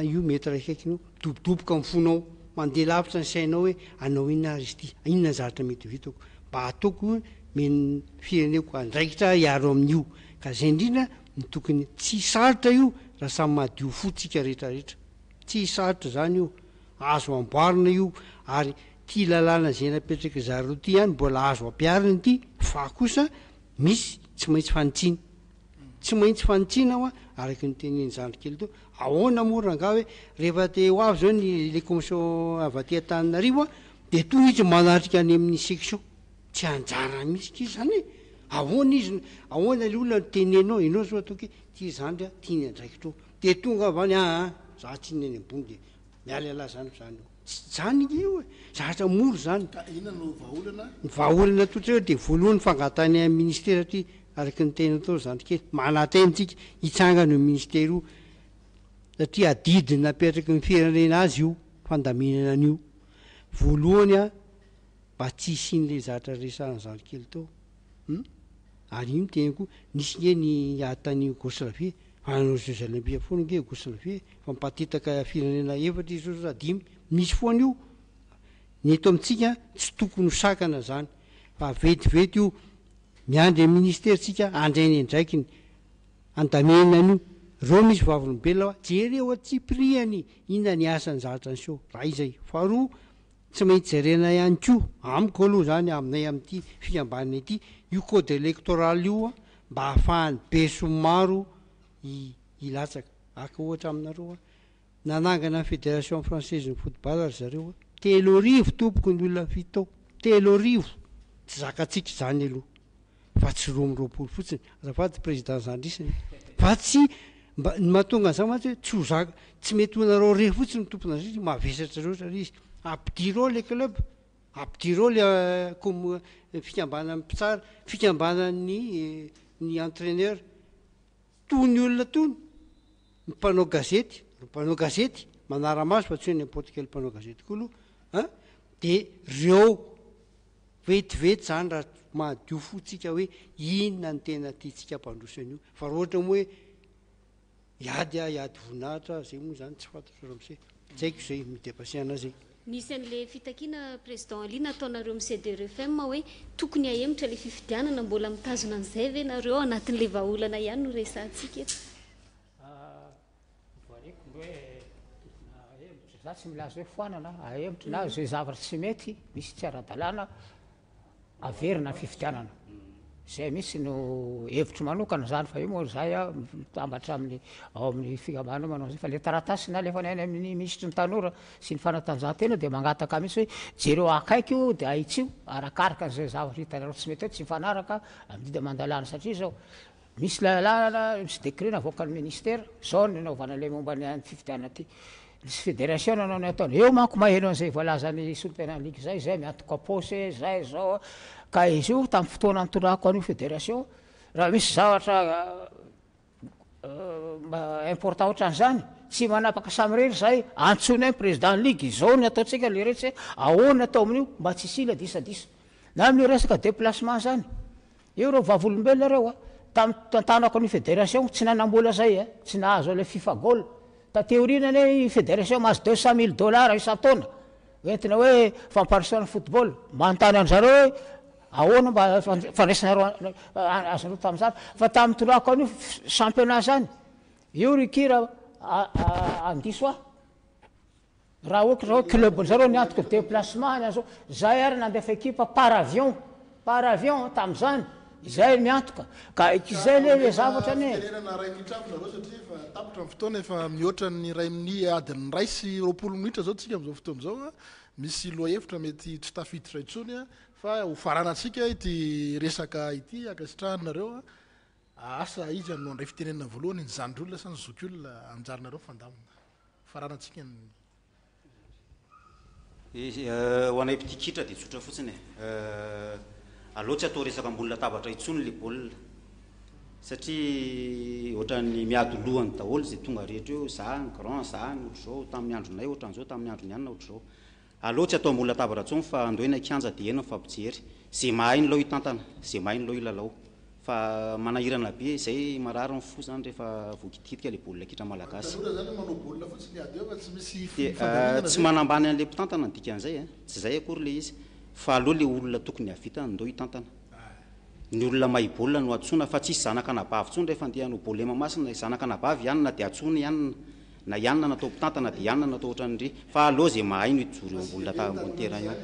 io mety raikaikinao dobodoboka ny fonao mandeha lavitra ny sainao hoe anao inona ary izy ty inona zavatra mety vitako mba ataoko meny fireneko andraikitra hiaro amin'io ka zay indrindra ny tokony tsy sarotra io raha samy madio fotsika rehetrarehetra tsy sarotra zany io azo amboarina io ary ty lalàna zay napetraka zareo ty ihany mbola azo ampiarina ty fa kosa misy tsy maintsy fanitsina tsy maintsy fanitsina ao a araky ny teneny zandrikely to ahoana moranga hoe rehefa te ho avy zao ny le commission avy aty Antananarivo a de to izy manatrika any amin'ny section tsy anjara misy zany e ahoana izy ahoana le olona tenenao ianao zao ataoko ty zandry a tiany andraikitro de tonga avany za tsy neny ambony de miala zany zany zany io e zatra moro zany inona no vahaolana ny vahaolana totra eo de voalohany fangatany amin'ny ministera ty araky ny tena atao zandrikely manatainytsika hitsangana io ministera io satria adidiny napetraky ny firenena azy io fandaminana an'io voalohany a mba tsy isin'le zatra resahany zandrikely tao ary io tena koa nisy nge ny atany Yougoslavie anao Joselampia foana nge Yougoslavie fa mpatitaka firenena efatra izy zao dimy misy foana io ny eto amitsika tsy tokony ho sakana zany fa vetivety io miandry ministera tsika andrainy andraikiny andamenana an'io reo misy vavolombelona jereo atsipriany inona ny asany zatra ny seo raha izay faharoa tsy maintsy jerena ihany koa amiko aloha zany aminay amin'ity fikambanana ity io code électoral io a mba ahafahany be somaro ilatsaka aka ohatra aminareo a nanangana fédération française ny football ary zareo a 3 tompoko ny olona fito 3 tsy zakatsika zany aloha fa tsy 20 fotsiny azafady président zandrisany fa tsy mba ny mahatonga za matsy hoe tsy ho zaka tsy mety honareo re fotsiny tompona zay mavesatra reo satria izy ampidireo le club ampidireo le comme fikambanana mpitsara fikambanany ny entraîneur tony olona tony mpanao gazety manara-maso fa tsy hoe n'importe quel mpanao gazety koa aloha de reo vetivety zany raha mahadio fotsika hoe inona ny tena tiatsika mpandrosan'io fa raha ohatra moa hoe iady voninahitra zay moa zany tsy fantatro ramse tsy haiko zay midepasiana zay nisy an'le fitakiana président Alina ataonareo amin'ny CDRFM hoe tokony ahemitra le fifidianana mbola mitazona an'izay ve nareo anatin'le vahaolana ihany no resantsika voareko hoe za tsy milaza hoe foanana ahemitra na zay zavatra tsy mety misy tsy ara-dalàna averina fifidianana zay misy no hevitro manokana zany fa io moa zay a mitambatra amin'ny ao amin'ny fikambanana manao zay fa le taratasy na lefa nainy amin'ny ministry ny tanora sy ny fanatanjahantena de mangataka mihitsy hoe jereo akaiky io de ahitsio arakaraka n'izay zavatra hitanareo tsy mety hoe tsy mifanaraka amin'ny dida mandalàna satria zao misy lalàna misy décret navoakan'ny ministère zao ny naovana le momba ny any fifidianana ty misy fédération nanao ny ataony eo manko maheno an'izay voalazany solopena ligue zay miantoka posy zay zao ka izy io tamin'ny fotoana antonako an'io fédération raha misy zavatra important ohatran'izany tsy manapaka samy rery zay antsony any président ligue izao ny ataotsika le rehetra hoe ahoana atao amin'io mba tsy sila disadisa na amin'io resaka déplacement zany io reo vavolombelona reo a tantanako an'io fédération tsy nanambola zay tsy nahazo le FIFA goal tateorinany hoe fédération mahazo $200,000 isan-taona entina hoe famparisoana football manontany an'zareo hoe ahoana mba fandraisanareo azonareo tamin'izany fa tamin'ny tondrako an'io championnat zany io rikira andiso a raha ohatra zao club zareo niantoko déplacement zao zay ary nandefa équipe par avion tamin'izany izay miantoka ka ikizay le zavatra ny firenena ray mitrapinareo satria fa tapitra amin'ny fotoana efa mihoatra ny ray amin'ny adiny ray sy 20 minitra zao tsika am'izao fotoana zao a misy loha hevitra mety tsy tafiditra intsony a fa ho faranatsika ity resaka ity akasitrahanareo asa izy no andray fitenenana voalohany ny zandry olona sa ny zoky olona anjarinareo fandamina faranatsika ho anay pitikitra de tsotra fotsiny aloha tsy atao resaka ambony latabatra intsony le baolina satria ohatrany miady lohany daholo zay tonga rehetra eo za ny grand za ny ohatr' zao tamin'ny andronay ohatran'izao tamin'ny androny anina ohatr' zao aloha tsy atao ambony latabatra intsony fa andoena kianja de ena fampijery zay mahay ny lao hitantana zay mahay ny lao ilalao fa manahirana be zay marary ny fo zany rehefa voakititika le baolina kitra malagasy tsy manambany an'le mpitantana ny dikan'izay tsy zay akory le izy fa aloha le olona tokony havita ndao hitantana ny olona mahay baolina no atsoina fa tsisy zanaka anabavy tsony rehefa andeha no bolema masina zanaka anabavy ihany na de atsony ihany na ianona natao mpitantana dia ianona natao ohatran'ndry fa aloha zay mahay no ijoro eo ambony lata ambony terrain io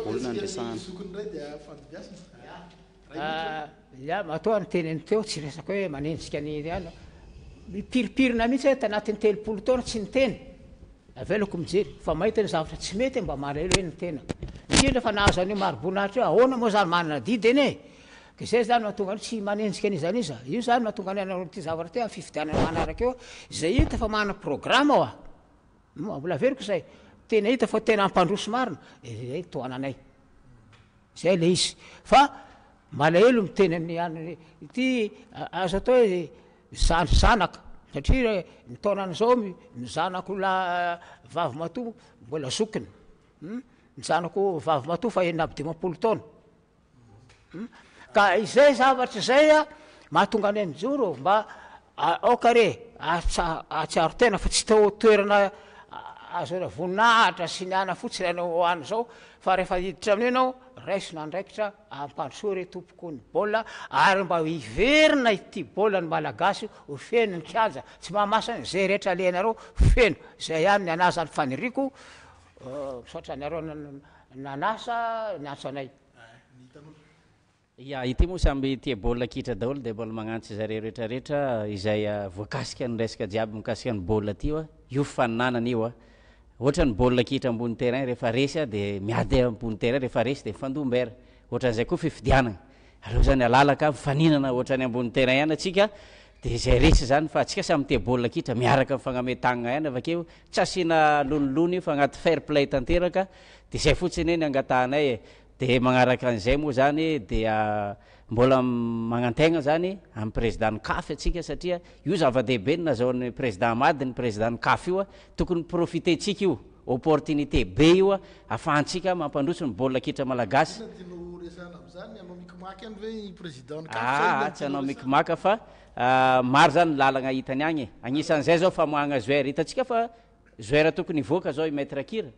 olona ndresahana ia matoa ny teneny teo tsy resaka hoe manenjika ny ano mipiripirina mihitsy hoe tanatin'ny telopolo taona tsy ny teny avelako mijery fa mahita ny zavatra tsy mety mba malahelo hoe ny tena indrindra fa nahazo an'io maroboninahitra io ahoana moa zany manana didy eny e ka zay zany mahatonga any tsy manenjika an'izany iza io zany mahatonga any anao ty zavatra ty amin'ny fifidianana manaraka eo zay hita fa manana programa ao mbola veriko zay tena hita fa tena ampandroso marina zay toananay zay le izy fa malahelo miteny amin'ny any ty azo atao hoe zanaka satria ny taonan'izao mizanako la vavy mato mbola zokiny mizanako vavy mato fa enina aby 50 taona ka izay zavatra zay a mahatonga any mijoro mba aokare atsiaro tena fa tsy tao toerana azo voninahitra sy ny ana fotsiny anao any zao fa rehefa hiditra amin'ny anao raisina andraikitra ampandrosoa re tompoko ny baolina ary mba hiverina ity baolina ny malagasy ho feno ny kianja tsy mahamasana zay rehetra alehanareo feno zay ihany ny anazy any faniriko misaotra nareo nanasa ny antso anay ia ity moa samby tia baolina kitra daholo dia mbola magnantsy zareo rehetrarehetra izay voakasika ny resaka jiaby mikasika ny baolina ty a io faninanana io a ohatra ny baolina kitra ambony terrain rehefa resy a dia miady ambony terrain rehefa resy dia mifandombera ohatran'izay koa fifidianana aleo zany alalaka mifaninana ohatrany ambony terrain ihany atsika dia zay resy zany fa atsika samy tia baolina kitra miaraka mifagnametanana ihany avakeo tsy asiana lonolono io fa agnaty fair play tanteraka dia zay fotsiny eny angatahanay e dia magnaraka an'izay moa zany dia mbola magnantegna zany amin'ny président kafy atsika satria io zava-dehibe nazahoan'ny président mady ny président kafy io a tokony profitentsika io opportunité be io a afahantsika mampandroso ny baolina kitra malagasy tsy anao mikimaka fa maro zany ny lalagna hitany agny agnisan'izay zao famoagna zoera hitatsika fa zoera tokony hivoaka zao imetre kira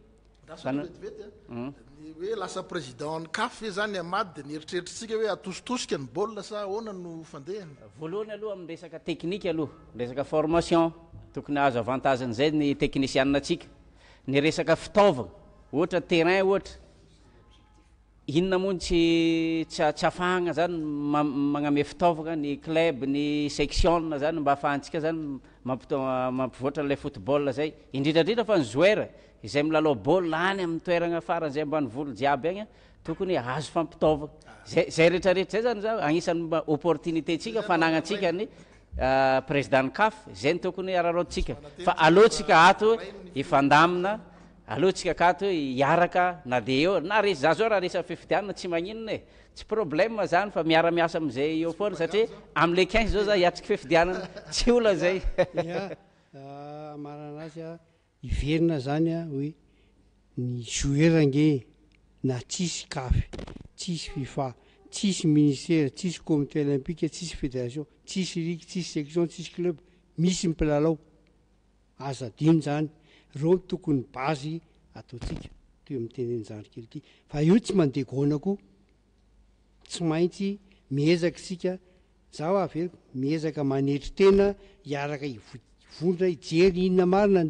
hoe lasa président ny kafy zany amady dia nieritreritritsika hoe atositosika ny baolina sa ahoana no fandehany voalohany aloha amin'ny resaka teknika aloha resaka formation tokony azo avantagen'izay ny teknisianina atsika ny resaka fitaovana ohatra terrain ohatra inona moa tsy afahagna zany magname fitaovana ny club ny section zany mba afahantsika zany mampivoatra n'lay football zay indrindrandrindra fa ny zoera izay milalao baolina any amin'ny toerana farany zay mbany volo jiaby agny tokony azo fampitaovana zay rehetrarehetra zay zany zao agnisan'ny opportunité tsika fanagnantsika ny président kaf zay ny tokony ararotsika fa alohatsika ato ifandamina alohatsika akato hiaraka na dia eo na resy za zao raha resa fifidianana tsy magninona e tsy problème zany fa miara-miasa am'izay eo foana satria am'le 15 zao za hiatrika fifidianana tsy ola zay marana azy a hiverina zany a hoe ny jouerange na tsisy kafy tsisy fifa tsisy ministère tsisy comité olympique tsisy fédération tsisy ligue tsisy section tsisy club misy mpilalao aza dino zany reo tokony bazy ataotsika toy amiteneny zandrikely ity fa io tsy mandeha gaonako tsy maintsy miezaka sika zaho averiko miezaka manetry tena hiaraka ivondra hijery inona marina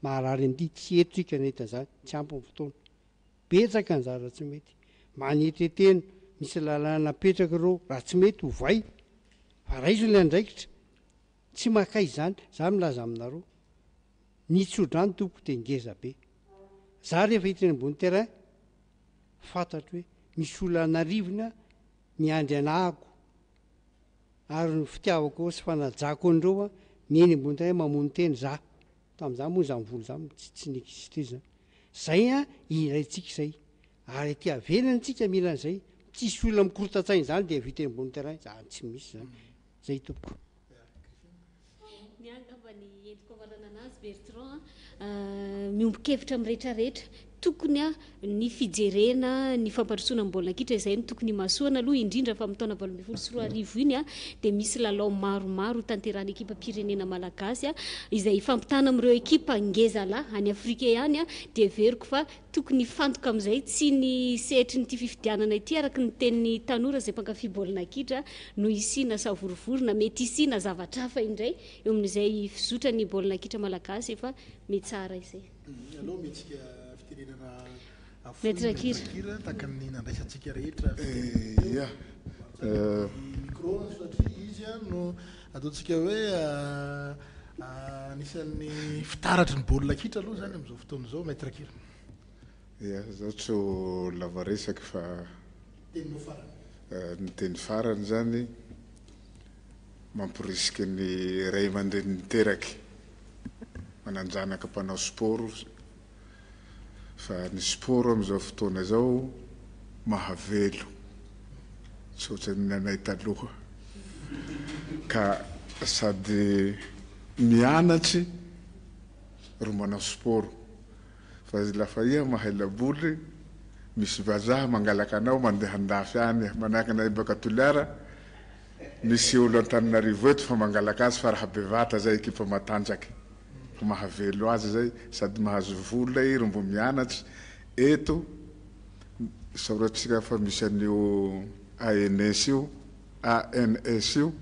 maharary am'ty tsy etotsika netan'zany tsy ampy ny fotoana betsaka ny zara tsy mety manetry tena misy lalàna napetraka reo raha tsy mety hovay fa raiso le andraikitra tsy makay zany za milaza aminareo nitsodrany tompoko de ngeza be za rehefa hiteny ambony terrain fantatro hoe misy olana rivona miandry anahako ary ny fitiavako sy fanajako an'ireo a mieny ambony terrain mamony teny za tam'za moa za mivolo za tsy nekisite zany zay a irayntsika zay ary aty avelantsika milan'izay tsisy olona mikorotatsainy zany de viteny ambony terrain za tsy misy zany zay tompoko niangamba ny entiko avarana anazy bertrand miombokevitra amin'ny rehetrarehetra tokony a ny fijerena ny fampandrosoana ny baolina kitra izay no tokony masoana aloha indrindra fa mitaona 24 iny a dia misy lalao maromaro tanterahany ekipa pirenena malagasy a izay fampitana amin'ireo ekipa ngezalahy any Afrika ihany a dia veriko fa tokony fantoka amin'izay tsy ny sehetry nyity fifidianana ity araka ny tenin'ny tanora izay mpankafy baolina kitra no isina savorovorona mety isina zavatra hafa indray eo amin'izay fizotra ny baolina kitra malagasy efa mety tsara izay. Aloha metsika fitenenana Metrakira taka ny nandraisantsika rehetra ia micro satria izy a no ataontsika hoe anisan'ny fitaratry ny baolina kitra aloha zany amin'izao fotoana izao Metrakira. ia zao tsy lava resaky fa teninao farany ny teny farany zany mampirisika ny ray aman-dreny niteraky mananjanaka mpanao sport fa ny sport amin'izao fotoana izao mahavelo tsy ohatran'ny nanay taloha ka sady mianatry ro manao sport fa lafa iha mahay laboly misy vazaha mangalaka anao mandeha andafy any manahaka anay baka Toliara misy olo Antananarivo eto fa mangalaka azy fa raha bevata zay ekipa matanjaky mahavelo azy zay sady mahazo vola ro mbo mianatry eto saoratsika fa misy an'io ANS io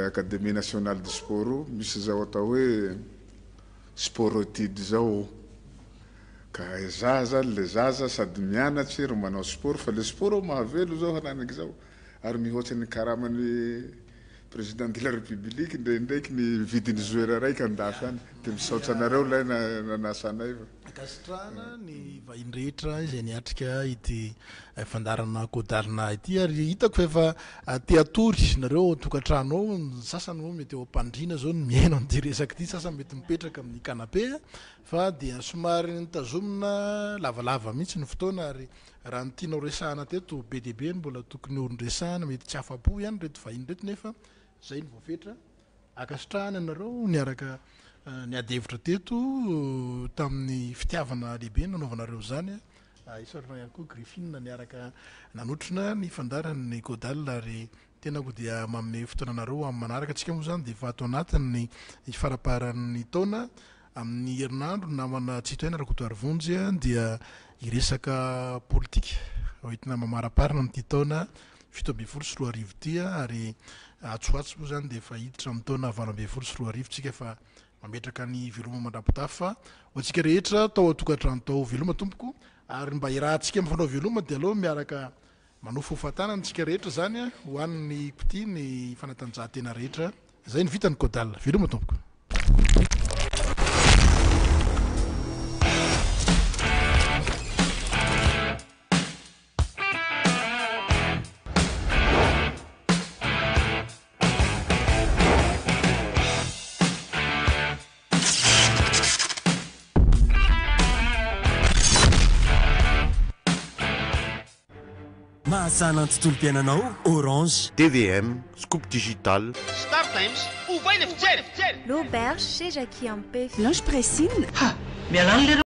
Académie nationale du sport misy zao atao hoe sport étude zao ka zaza le zaza sady mianatry ro manao sport fa le sport mahavelo zao hananaky zao ary mihoatsy ny karamany président de la république ndraindraiky ny vidiny joueur raiky andafy any dia misaotra anareo lay nanasanay fa akasitrahana ny vahiny rehetra izay niatrika ity fandarana Kao-Dalina ity ary hitako fa efa teatory nareo tokantrano ao ny sasany moa mety eo ampandriana zao ny miaino an'ity resaka ity sasany mety mipetraka amin'ny canapé fa dia somary nitazomina lavalava mihitsy ny fotoana ary raha ny tianao resahana teto be dia be mbola tokony orin-dresahana mety tsy afa-po ihany reto vahiny reto nefa zay ny voafetra akasitrahana nareo niaraka niadevitra teto tamin'ny fitiavana lehibe nanaovanareo zany isorana ihany koa Griffin niaraka nanotrina ny fandaran'ny Kao-Dalina ary tena ko dia manome fotoananareo amin'ny manaraka antsika moa zany dia efa ato anatiny faraparan'ny taona amin'ny herinandro namana tsitoaina rakotoary vonjy dia iresaka politika hoentina mamaraparina amin'ity taona 17 ty ary atsoatso moa zany dia efa hiditra amin'ny taona 24 tsika efa mametraka ny veloma mandrapitafy fa ho antsika rehetra tao atokantrano tao veloma tompoko ary mba irahantsika amin'ny fanao veloma dia aloha miaraka manofo fahatanana antsika rehetra zany ho an'ny piti ny fanatanjahantena rehetra zay ny vitany Kao-Dalina veloma tompoko. Mahasana ny tontolo-piainanao Orange TVM Scoop Digital Star Times ovaina fijery L'auberge chez Jackie Ampé Lange pressine mialany